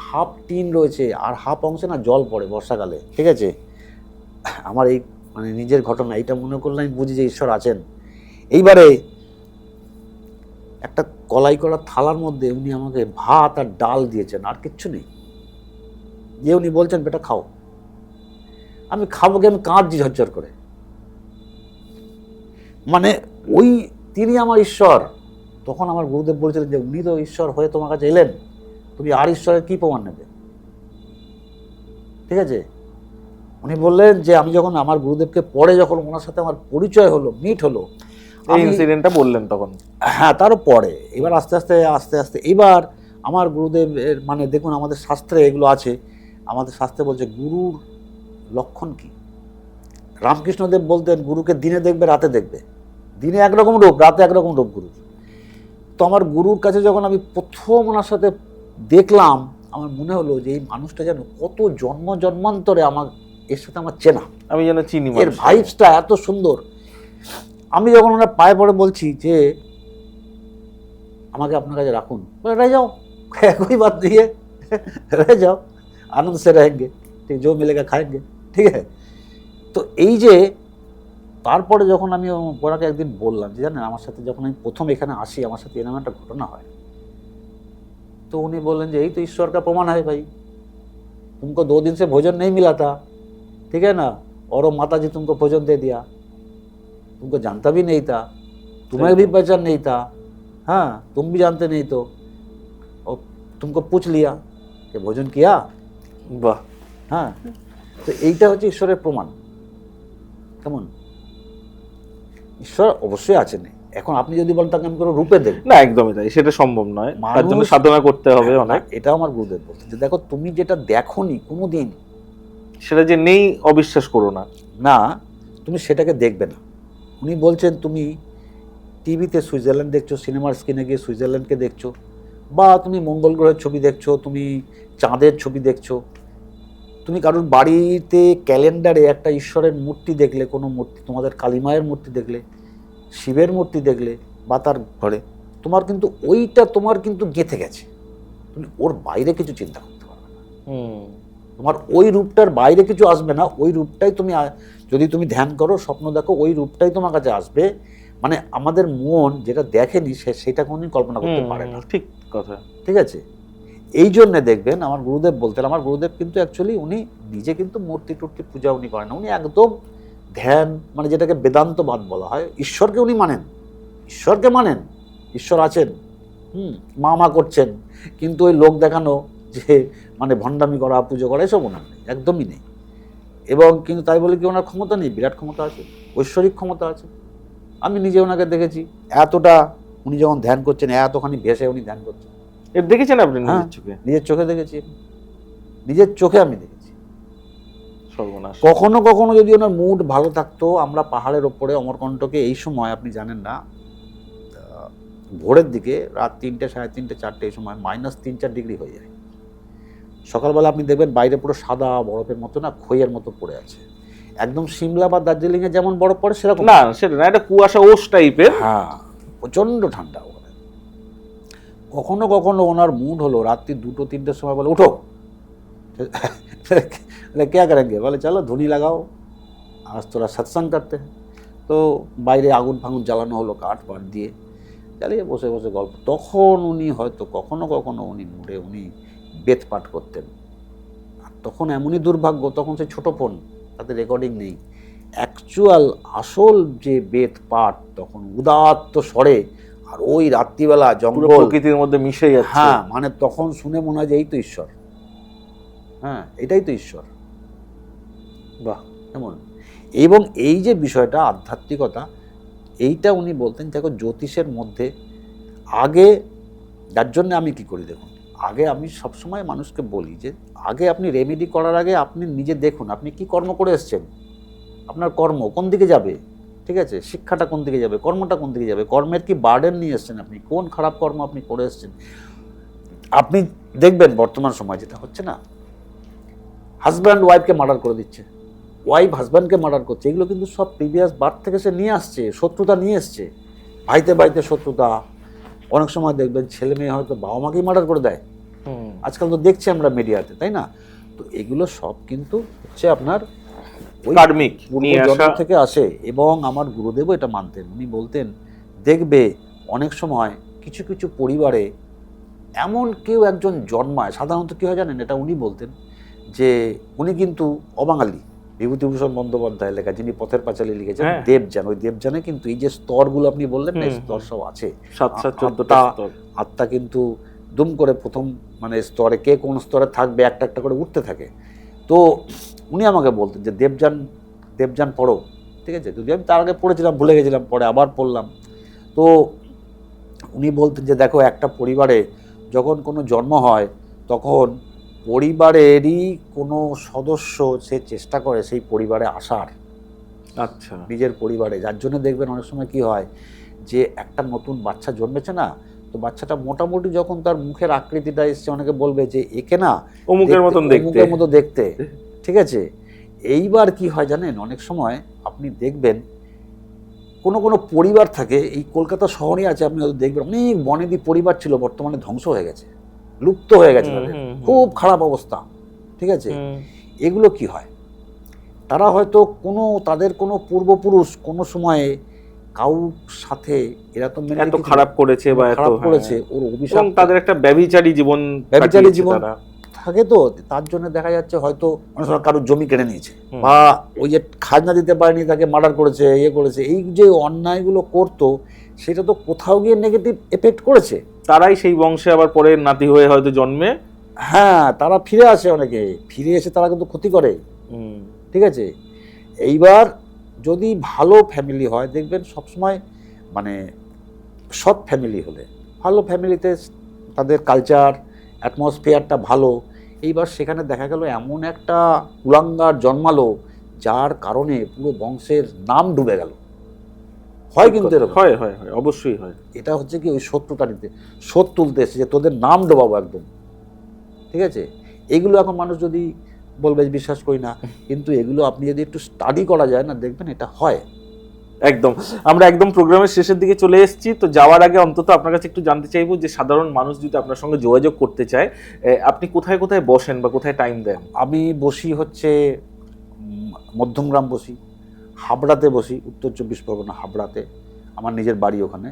হাফ টিন রয়েছে আর হাফ অংশে না জল পড়ে বর্ষাকালে। ঠিক আছে। আমার এই মানে নিজের ঘটনা, এইটা মনে করলে আমি বুঝি যে ঈশ্বর আছেন। এইবারে একটা কলাই করা থালার মধ্যে উনি আমাকে ভাত আর ডাল দিয়েছেন, আর কিচ্ছু নেই। যে উনি বলছেন বেটা খাও। আমি খাবো কি? আমি কাঁদছি ঝরঝর করে। মানে ওই তিনি আমার ঈশ্বর। তখন আমার গুরুদেব বলেছিলেন যে উনি তো ঈশ্বর হয়ে তোমার কাছে এলেন, তুমি আর ঈশ্বরের কি প্রমাণ নেবে? ঠিক আছে। উনি বললেন যে আমি যখন আমার গুরুদেবকে পরে যখন ওনার সাথে আমার পরিচয় হলো, মিট হলো, এই ইনসিডেন্টটা বললেন তখন? হ্যাঁ, তারও পরে। এবার আস্তে আস্তে আস্তে আস্তে এবার আমার গুরুদেবের মানে দেখুন আমাদের শাস্ত্রে এগুলো আছে। আমাদের শাস্ত্রে বলছে গুরুর লক্ষণ কি। রামকৃষ্ণদেব বলতেন গুরুকে দিনে দেখবে রাতে দেখবে, দিনে একরকম রূপ, রাতে একরকম রূপ গুরুর। তো আমার গুরুর কাছে যখন আমি প্রথম ওনার সাথে দেখলাম, আমার মনে হলো যে এই মানুষটা যেন কত জন্ম জন্মান্তরে আমার এর সাথে আমার চেনা, আমি যেন চিনি এর ভাইবসটা এত সুন্দর। আমি যখন ওনার পায়ে পড়ে বলছি যে আমাকে আপনার কাছে রাখুন, বলে रह जाओ, कोई बात नहीं है, रह जाओ, आनंद से रहेंगे, ठीक, जो मिलेगा खाएंगे। ঠিক আছে। তো এই যে তারপরে যখন আমি ওনাকে একদিন বললাম যে জানেন আমার সাথে যখন আমি প্রথম এখানে আসি আমার সাথে এরকম একটা ঘটনা হয়, তো উনি বললেন যে यही तो ईश्वर का प्रमाण है भाई, तुमको 2 दिन से भोजन नहीं मिला था, ठीक है ना, और वो माता जी तुमको भोजन दे दिया, तुमको जानता भी नहीं था, तुम्हें भी पहचान नहीं था, हाँ तुम भी जानते नहीं तो, और तुमको पूछ लिया कि भोजन किया। বাহ। হ্যাঁ। তো এইটা হচ্ছে ঈশ্বরের প্রমাণ। কেমন? ঈশ্বর অবশ্যই আছেন। এখন আপনি যদি বলেন তাকে আমি কোনো রূপে দেব না, একদমই তাই, সেটা সম্ভব নয়, তার জন্য সাধনা করতে হবে অনেক। এটা আমার গুরুদেব বলছেন যে দেখো তুমি যেটা দেখোনি কোনোদিন, সেটা যে নেই অবিশ্বাস করো না। না, তুমি সেটাকে দেখবে না। উনি বলছেন তুমি টিভিতে সুইজারল্যান্ড দেখছো, সিনেমার স্ক্রিনে গিয়ে সুইজারল্যান্ডকে দেখছো, বা তুমি মঙ্গল গ্রহের ছবি দেখছো, তুমি চাঁদের ছবি দেখছো, তুমি কারোর বাড়িতে ক্যালেন্ডারে একটা ঈশ্বরের মূর্তি দেখলে, কোনো মূর্তি, তোমাদের কালীমায়ের মূর্তি দেখলে, শিবের মূর্তি দেখলে, বা তার ঘরে, তোমার কিন্তু ওইটা তোমার কিন্তু গেঁথে গেছে। তুমি ওর বাইরে কিছু চিন্তা করতে পারবে না। তোমার ওই রূপটার বাইরে কিছু আসবে না। ওই রূপটাই তুমি যদি তুমি ধ্যান করো, স্বপ্ন দেখো, ওই রূপটাই তোমার কাছে আসবে। মানে আমাদের মন যেটা দেখেনি সেটা কোনোদিন কল্পনা করতে পারে না। ঠিক কথা। ঠিক আছে। এই জন্যে দেখবেন আমার গুরুদেব বলতেন, আমার গুরুদেব কিন্তু অ্যাকচুয়ালি উনি নিজে কিন্তু মূর্তি টুর্তি পূজা উনি করেন না। উনি একদম ধ্যান, মানে যেটাকে বেদান্তবাদ বলা হয়, ঈশ্বরকে উনি মানেন, ঈশ্বরকে মানেন, ঈশ্বর আছেন, মা করছেন, কিন্তু ওই লোক দেখানো যে মানে ভণ্ডামি করা, পুজো করা, এসব ওনার নেই, একদমই নেই। এবং কিন্তু তাই বলে কি ওনার ক্ষমতা নেই? বিরাট ক্ষমতা আছে, ঐশ্বরিক ক্ষমতা আছে। আমি নিজে ওনাকে দেখেছি, এতটা উনি যখন ধ্যান করছেন, এতখানি ভেসে উনি ধ্যান করছেন। এর দেখেছেন আপনি নিজের চোখে? নিজের চোখে দেখেছি, নিজের চোখে আমি দেখেছি। সর্বনাশ। কখনো কখনো যদি ওনার মুড ভালো থাকতো, আমরা পাহাড়ের ওপরে অমরকণ্টকে এই সময় আপনি জানেন না, ভোরের দিকে রাত 3টে, 3:30, 4টে, এই সময় -3-4 ডিগ্রি হয়ে যায়। সকালবেলা আপনি দেখবেন বাইরে পুরো সাদা বরফের মতো না, খইয়ের মতো পড়ে আছে, একদম সিমলা বা দার্জিলিংয়ে যেমন বরফ পড়ে সেরকম না, সেটা না, এটা কুয়াশা ওস টাইপের। হ্যাঁ, প্রচণ্ড ঠান্ডা ওখানে। কখনো কখনো ওনার মুড হলো রাত্রি 2-3টের সময় বলে উঠো, কে করেঙ্গে, বলে চলো ধুনি লাগাও, আজ তোরা সৎসঙ্গ করতে। তো বাইরে আগুন ফাগুন জ্বালানো হলো, কাঠ পাট দিয়ে জ্বালিয়ে বসে বসে গল্প। তখন উনি হয়তো কখনো কখনো উনি মুডে উনি বেদ পাঠ করতেন। আর তখন এমনই দুর্ভাগ্য, তখন সে ছোটো ফোন, তাতে রেকর্ডিং নেই। অ্যাকচুয়াল আসল যে বেদ পাঠ তখন উদাত্ত স্বরে, আর ওই রাত্রিবেলা পুরো জঙ্গল, প্রকৃতির মধ্যে মিশে যাচ্ছে। হ্যাঁ মানে তখন শুনে মনে হয় যে এই তো ঈশ্বর, হ্যাঁ এটাই তো ঈশ্বর। বাহ। কেমন? এবং এই যে বিষয়টা আধ্যাত্মিকতা, এইটা উনি বলতেন দেখো জ্যোতিষের মধ্যে আগে, যার জন্য আমি কি করি দেখুন, আগে আমি সবসময় মানুষকে বলি যে আগে আপনি রেমেডি করার আগে আপনি নিজে দেখুন আপনি কি কর্ম করে এসছেন, আপনার কর্ম কোন দিকে যাবে, ঠিক আছে, শিক্ষাটা কোন দিকে যাবে, কর্মটা কোন দিকে যাবে, কর্মের কি বার্ডেন নিয়ে এসছেন আপনি, কোন খারাপ কর্ম আপনি করে এসছেন। আপনি দেখবেন বর্তমান সময় যেটা হচ্ছে না, হাজব্যান্ড ওয়াইফকে মার্ডার করে দিচ্ছে, ওয়াইফ হাজব্যান্ডকে মার্ডার করছে, এগুলো কিন্তু সব প্রিভিয়াস বার্থ থেকে সে নিয়ে আসছে, শত্রুতা নিয়ে এসছে, ভাইতে ভাইতে শত্রুতা। অনেক সময় দেখবেন ছেলে মেয়ে হয়তো বাবা মাকেই মার্ডার করে দেয়, আজকাল তো দেখছি আমরা মিডিয়াতে, তাই না? তো এগুলো সব কিন্তু হচ্ছে আপনার ওই কার্মিক নিয়ে পূর্বজন্ম আসা। থেকে আসে। এবং আমার গুরুদেবও এটা মানতেন, উনি বলতেন দেখবে অনেক সময় কিছু কিছু পরিবারে এমন কেউ একজন জন্মায়, সাধারণত কী হয় জানেন, এটা উনি বলতেন যে উনি কিন্তু অবাঙালি, বিভূতিভূষণ বন্দ্যোপাধ্যায় লেখা, যিনি পথের পাঁচালী লিখেছেন, হ্যাঁ। দেবযান, ওই দেবযানে কিন্তু এই যে স্তরগুলো আপনি বললেন না, এই স্তর সব আছে। 7-14টা স্তর। আত্মা কিন্তু দুম করে প্রথম মানে স্তরে কে কোন স্তরে থাকবে একটা একটা করে উঠতে থাকে। তো উনি আমাকে বলতেন যে দেবযান পড়ো, ঠিক আছে, যদি আমি তার আগে পড়েছিলাম ভুলে গেছিলাম, পরে আবার পড়লাম। তো উনি বলতেন যে দেখো একটা পরিবারে যখন কোনো জন্ম হয় তখন পরিবারেরই কোনো সদস্য সে চেষ্টা করে সেই পরিবারে আসার, আচ্ছা। নিজের পরিবারে। যার জন্য দেখবেন অনেক সময় কি হয় যে একটা নতুন বাচ্চা জন্মেছে না, তো বাচ্চাটা মোটামুটি যখন তার মুখের আকৃতিটা এসছে, অনেকে বলবে যে একে না অমুকের মতন দেখতে। অমুকের মতো দেখতে, ঠিক আছে। এইবার কি হয় জানেন, অনেক সময় আপনি দেখবেন কোনো কোনো পরিবার থাকে, এই কলকাতা শহরে আছে, আপনি হয়তো দেখবেন অনেক বনেদি পরিবার ছিল, বর্তমানে ধ্বংস হয়ে গেছে, লুপ্ত হয়ে গেছে তাদের, খুব খারাপ অবস্থা, ঠিক আছে। এগুলো কি হয়, তারা হয়তো তাদের কোনো পূর্বপুরুষ কোনো সময়ে কাউর সাথে এরা তো এত খারাপ করেছে বা এত খারাপ করেছে, ওর অভিশাপ তাদের একটা ব্যভিচারী জীবন থাকে, তো তার জন্য দেখা যাচ্ছে হয়তো অনেক সময় কারোর জমি কেড়ে নিয়েছে, বা ওই যে খাজনা দিতে পারেনি তাকে মার্ডার করেছে, করেছে, এই যে অন্যায়গুলো করতো সেটা তো কোথাও গিয়ে নেগেটিভ এফেক্ট করেছে। তারাই সেই বংশে আবার পরে নাতি হয়ে হয়তো জন্মে, হ্যাঁ তারা ফিরে আসে, অনেকে ফিরে এসে তারা কিন্তু ক্ষতি করে, ঠিক আছে। এইবার যদি ভালো ফ্যামিলি হয় দেখবেন সবসময়, মানে সৎ ফ্যামিলি হলে, ভালো ফ্যামিলিতে তাদের কালচার অ্যাটমসফিয়ারটা ভালো, এইবার সেখানে দেখা গেল এমন একটা কুলাঙ্গার জন্মালো যার কারণে পুরো বংশের নাম ডুবে গেল, হয় কিন্তু এরকম হয়, অবশ্যই হয়। এটা হচ্ছে কি ওই শত্রুতা নিতে, শোধ তুলতে এসে যে তোদের নাম ডোবাবো একদম, ঠিক আছে। এগুলো এখন মানুষ যদি বলবে বিশ্বাস করি না, কিন্তু এগুলো আপনি যদি একটু স্টাডি করা যায় না, দেখবেন এটা হয়। একদম। আমরা একদম প্রোগ্রামের শেষের দিকে চলে এসেছি, তো যাওয়ার আগে অন্তত আপনার কাছে একটু জানতে চাইবো যে সাধারণ মানুষ যদি আপনার সঙ্গে যোগাযোগ করতে চায়, আপনি কোথায় কোথায় বসেন বা কোথায় টাইম দেন? আমি বসি হচ্ছে মধ্যমগ্রাম বসি, হাবড়াতে বসি, উত্তর 24 পরগনা হাবড়াতে, আমার নিজের বাড়ি ওখানে।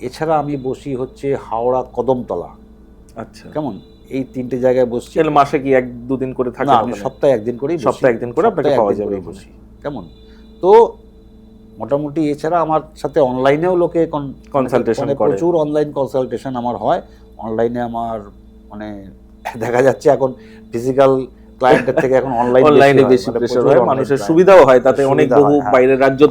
এছাড়া আমি বসি হচ্ছে হাওড়া কদমতলা। আচ্ছা, কেমন, এই 3টে জায়গায় বসছি। মাসে কি 1-2 দিন করে থাকে? না, আমি সপ্তাহে একদিন করেই বসি, সপ্তাহে একদিন করে আপনাকে পাওয়া যাবে বসি। কেমন, তো মোটামুটি এছাড়া আমার সাথে অনলাইনেও লোকে কনসালটেশন করে, প্রচুর অনলাইন কনসালটেশন আমার হয়। অনলাইনে আমার মানে দেখা যাচ্ছে এখন ফিজিক্যাল ক্লায়েন্টের থেকে এখন অনলাইনে বেশি প্রেসার হয়, মানুষের সুবিধাও হয়, তাতে অনেক বহু বাইরের রাজ্য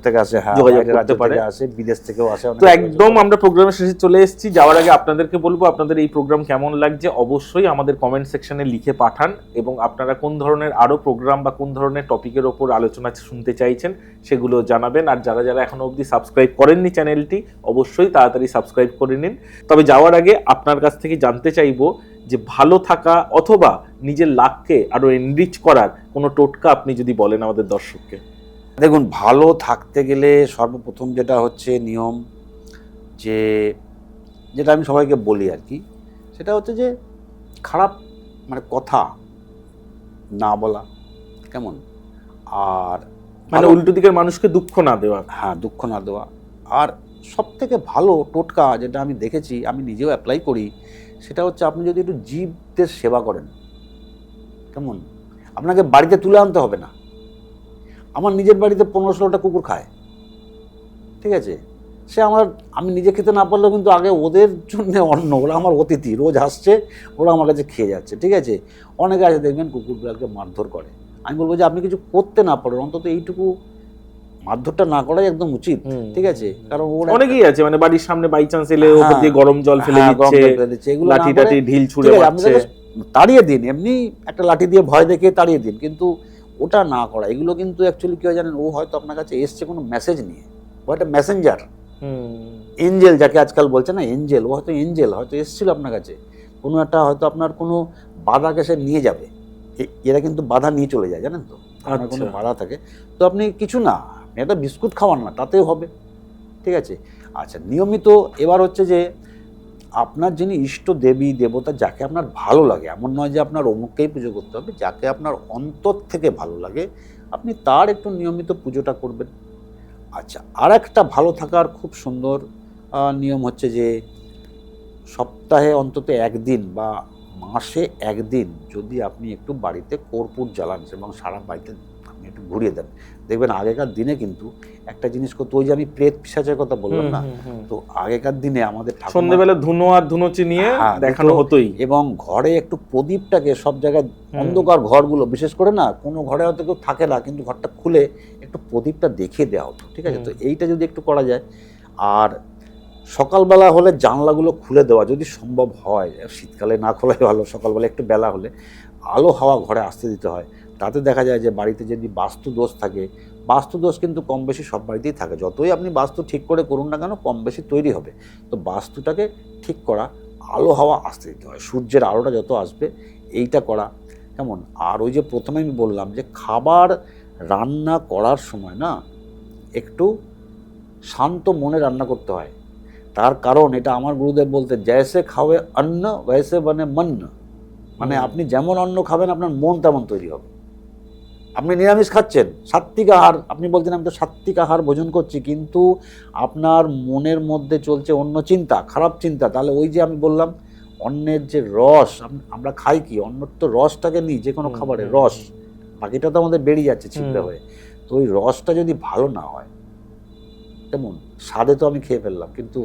থেকে আসে, যোগাযোগ করতে পারে, আসে, বিদেশ থেকেও আসে। তো একদম আমরা প্রোগ্রামের শেষে চলে এসেছি। যাওয়ার আগে আপনাদেরকে বলবো, আপনাদের এই প্রোগ্রাম কেমন লাগছে অবশ্যই আমাদের কমেন্ট সেকশনে লিখে পাঠান, এবং আপনারা কোন ধরনের আরো প্রোগ্রাম বা কোন ধরনের টপিকের ওপর আলোচনা শুনতে চাইছেন সেগুলো জানাবেন। আর যারা যারা এখনো অবধি সাবস্ক্রাইব করেননি চ্যানেলটি, অবশ্যই তাড়াতাড়ি সাবস্ক্রাইব করে নিন। তবে যাওয়ার আগে আপনার কাছ থেকে জানতে চাইবো যে ভালো থাকা অথবা নিজের লাককে আরো এনরিচ করার কোনো টোটকা আপনি যদি বলেন আমাদের দর্শককে। দেখুন, ভালো থাকতে গেলে সর্বপ্রথম যেটা হচ্ছে নিয়ম, যেটা আমি সবাইকে বলি আর কি, সেটা হচ্ছে যে খারাপ মানে কথা না বলা, কেমন, আর মানে উল্টো দিকের মানুষকে দুঃখ না দেওয়া। হ্যাঁ, দুঃখ না দেওয়া। আর সব থেকে ভালো টোটকা যেটা আমি দেখেছি, আমি নিজেও অ্যাপ্লাই করি, সেটা হচ্ছে আপনি যদি একটু জীবদের সেবা করেন, কেমন, আপনাকে বাড়িতে তুলে আনতে হবে না, আমার নিজের বাড়িতে 15-16টা কুকুর খায়, ঠিক আছে, সে আমি নিজে খেতে না পারলেও কিন্তু আগে ওদের জন্য অন্ন, ওরা আমার অতিথি, রোজ আসছে, ওরা আমার কাছে খেয়ে যাচ্ছে, ঠিক আছে। অনেকে আছে দেখবেন কুকুর বিড়ালকে মারধর করে, আমি বলবো যে আপনি কিছু করতে না পারেন অন্তত এইটুকু মারধরটা না করাই একদম উচিত, ঠিক আছে, কারণ ওরা অনেকেই আছে মানে বাড়ির সামনে বাই চান্স এলে ওপর দিয়ে গরম জল ফেলে দিচ্ছে, এগুলো লাঠি টাঠি ঢিল ছুঁড়ে আপনি মারছে, তাড়িয়ে দিন, এমনি একটা লাঠি দিয়ে ভয় দেখিয়ে তাড়িয়ে দিন, কিন্তু ওটা না করা। এগুলো কিন্তু অ্যাকচুয়ালি কি হয় জানেন, ও হয়তো আপনার কাছে এসছে কোনো মেসেজ নিয়ে, ও একটা মেসেঞ্জার, এঞ্জেল যাকে আজকাল বলছে না, এঞ্জেল, ও হয়তো এঞ্জেল হয়তো এসেছিল আপনার কাছে, কোনো একটা হয়তো আপনার কোনো বাধাকে সে নিয়ে যাবে। এরা কিন্তু বাধা নিয়ে চলে যায়, জানেন তো, আপনার কোনো বাধা থাকে তো আপনি কিছু না, আপনি একটা বিস্কুট খাওয়ান না, তাতেও হবে, ঠিক আছে। আচ্ছা, নিয়মিত এবার হচ্ছে যে আপনার যিনি ইষ্ট দেবী দেবতা, যাকে আপনার ভালো লাগে, এমন নয় যে আপনার অমুককেই পুজো করতে হবে, যাকে আপনার অন্তর থেকে ভালো লাগে আপনি তার একটু নিয়মিত পুজোটা করবেন। আচ্ছা, আর একটা ভালো থাকার খুব সুন্দর নিয়ম হচ্ছে যে সপ্তাহে অন্তত একদিন বা মাসে একদিন যদি আপনি একটু বাড়িতে কর্পূর জ্বালান এবং সারা বাড়িতে আপনি একটু ঘুরিয়ে দেন, দেখবেন আগেকার দিনে কিন্তু একটা জিনিস করতো, ওই যে আমি প্রেত পিশাচের কথা বললাম না, তো আগেকার দিনে আমাদের সন্ধ্যেবেলা ধুনো আর ধুনুচি নিয়ে দেখানো হতোই, এবং ঘরে একটু প্রদীপটাকে সব জায়গায়, অন্ধকার ঘরগুলো বিশেষ করে না, কোনো ঘরে হয়তো কেউ থাকে না, কিন্তু ঘরটা খুলে একটু প্রদীপটা দেখিয়ে দেওয়া হতো, ঠিক আছে। তো এইটা যদি একটু করা যায়, আর সকালবেলা হলে জানলাগুলো খুলে দেওয়া যদি সম্ভব হয়, শীতকালে না খোলাই ভালো, সকালবেলা একটু বেলা হলে আলো হাওয়া ঘরে আসতে দিতে হয়, তাতে দেখা যায় যে বাড়িতে যদি বাস্তু দোষ থাকে, বাস্তু দোষ কিন্তু কম বেশি সব বাড়িতেই থাকে, যতই আপনি বাস্তু ঠিক করে করুন না কেন কম বেশি তৈরি হবে, তো বাস্তুটাকে ঠিক করা, আলো হাওয়া আসতে দিতে হয়, সূর্যের আলোটা যত আসবে এইটা করা, কেমন। আর ওই যে প্রথমে আমি বললাম যে খাবার রান্না করার সময় না একটু শান্ত মনে রান্না করতে হয়, তার কারণ এটা আমার গুরুদেব বলতে, জৈসে খাওয়ে অন্ন বৈসে বনে মন, মানে আপনি যেমন অন্ন খাবেন আপনার মন তেমন তৈরি হবে। আপনি নিরামিষ খাচ্ছেন, সাত্ত্বিক আহার, আপনি বলছেন আমি তো সাত্ত্বিক আহার ভোজন করছি, কিন্তু আপনার মনের মধ্যে চলছে অন্য চিন্তা, খারাপ চিন্তা, তাহলে ওই যে আমি বললাম অন্নের যে রস, আমরা খাই কি, অন্নের তো রসটাকে নিই যে কোনো খাবারের রস, বাকিটা তো আমাদের বেরিয়ে যাচ্ছে ছিপড়ে হয়ে, তো ওই রসটা যদি ভালো না হয়, তেমন স্বাদে তো আমি খেয়ে ফেললাম কিন্তু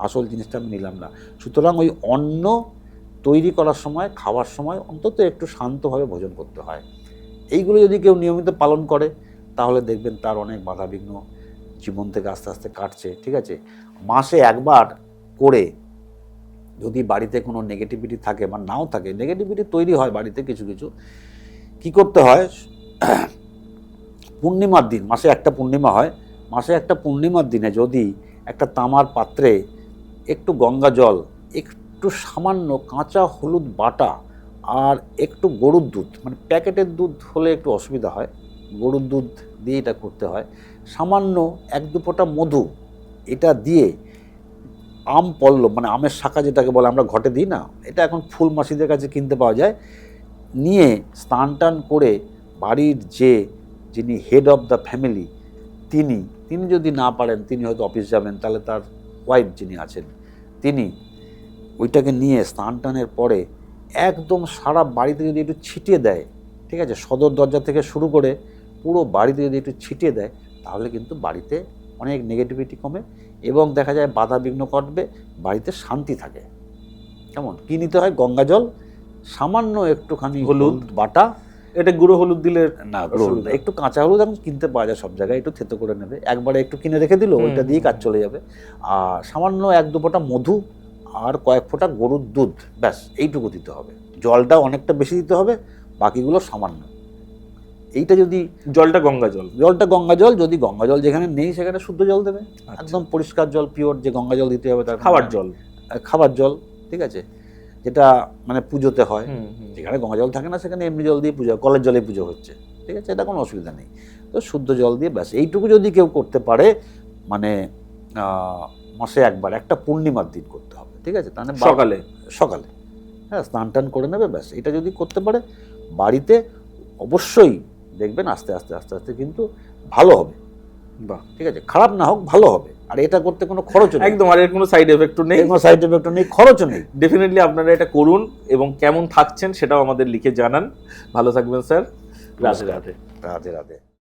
আসল জিনিসটা আমি নিলাম না, সুতরাং ওই অন্ন তৈরি করার সময়, খাওয়ার সময় অন্তত একটু শান্তভাবে ভোজন করতে হয়। এইগুলো যদি কেউ নিয়মিত পালন করে তাহলে দেখবেন তার অনেক বাধাবিঘ্ন জীবন থেকে আস্তে আস্তে কাটছে, ঠিক আছে। মাসে একবার করে যদি বাড়িতে কোনো নেগেটিভিটি থাকে বা নাও থাকে, নেগেটিভিটি তৈরি হয় বাড়িতে কিছু কিছু, কি করতে হয়, পূর্ণিমার দিন, মাসে একটা পূর্ণিমা হয়, মাসে একটা পূর্ণিমার দিনে যদি একটা তামার পাত্রে একটু গঙ্গা জল, একটু সামান্য কাঁচা হলুদ বাটা আর একটু গরুর দুধ, মানে প্যাকেটের দুধ হলে একটু অসুবিধা হয়, গরুর দুধ দিয়ে এটা করতে হয়, সামান্য 1-2 ফোঁটা মধু, এটা দিয়ে আম পল্লব, মানে আমের শাখা যেটাকে বলে আমরা ঘটে দিই না, এটা এখন ফুল মাসিদের কাছে কিনতে পাওয়া যায়, নিয়ে স্নান টান করে বাড়ির যিনি হেড অফ দ্য ফ্যামিলি তিনি যদি না পারেন, তিনি হয়তো অফিস যাবেন, তাহলে তার ওয়াইফ যিনি আছেন তিনি ওইটাকে নিয়ে স্নান টানের পরে একদম সারা বাড়িতে যদি একটু ছিটিয়ে দেয়, ঠিক আছে, সদর দরজা থেকে শুরু করে পুরো বাড়িতে যদি একটু ছিটিয়ে দেয়, তাহলে কিন্তু বাড়িতে অনেক নেগেটিভিটি কমে এবং দেখা যায় বাধা বিঘ্ন ঘটবে, বাড়িতে শান্তি থাকে। কেমন, কী নিতে হয়, গঙ্গা জল, সামান্য একটুখানি হলুদ বাটা, এটা গুঁড়ো হলুদ দিলে না, একটু কাঁচা হলুদ এখন কিনতে পাওয়া যায় সব জায়গায়, একটু থেতো করে নেবে, একবারে একটু কিনে রেখে দিল, ওইটা দিয়েই কাজ চলে যাবে, আর সামান্য 1-2 ফোঁটা মধু আর কয়েক ফোঁটা গরুর দুধ, ব্যাস এইটুকু দিতে হবে, জলটা অনেকটা বেশি দিতে হবে, বাকিগুলো সামান্য। এইটা যদি জলটা গঙ্গা জল, গঙ্গা জল, যদি গঙ্গা জল যেখানে নেই সেখানে শুদ্ধ জল দেবে, একদম পরিষ্কার জল, পিওর যে গঙ্গা জল দিতে হবে, তার খাবার জল, ঠিক আছে, যেটা মানে পুজোতে হয়, যেখানে গঙ্গা জল থাকে না সেখানে এমনি জল দিয়ে পুজো, কলের জলে পুজো হচ্ছে, ঠিক আছে, এটা কোনো অসুবিধা নেই, তো শুদ্ধ জল দিয়ে ব্যাস এইটুকু যদি কেউ করতে পারে, মানে মাসে একবার, একটা পূর্ণিমার দিন করতে হবে, ঠিক আছে, তাহলে সকালে হ্যাঁ স্নান টান করে নেবে, ব্যাস এটা যদি করতে পারে বাড়িতে, অবশ্যই দেখবেন আস্তে আস্তে আস্তে আস্তে কিন্তু ভালো হবে, বাহ, ঠিক আছে, খারাপ না হোক ভালো হবে, আর এটা করতে কোনো খরচ নেই, একদম, আর এর কোনো সাইড এফেক্টও নেই, খরচও নেই, ডেফিনেটলি আপনারা এটা করুন এবং কেমন থাকছেন সেটাও আমাদের লিখে জানান। ভালো থাকবেন স্যার, রাধে রাধে। রাধে রাধে।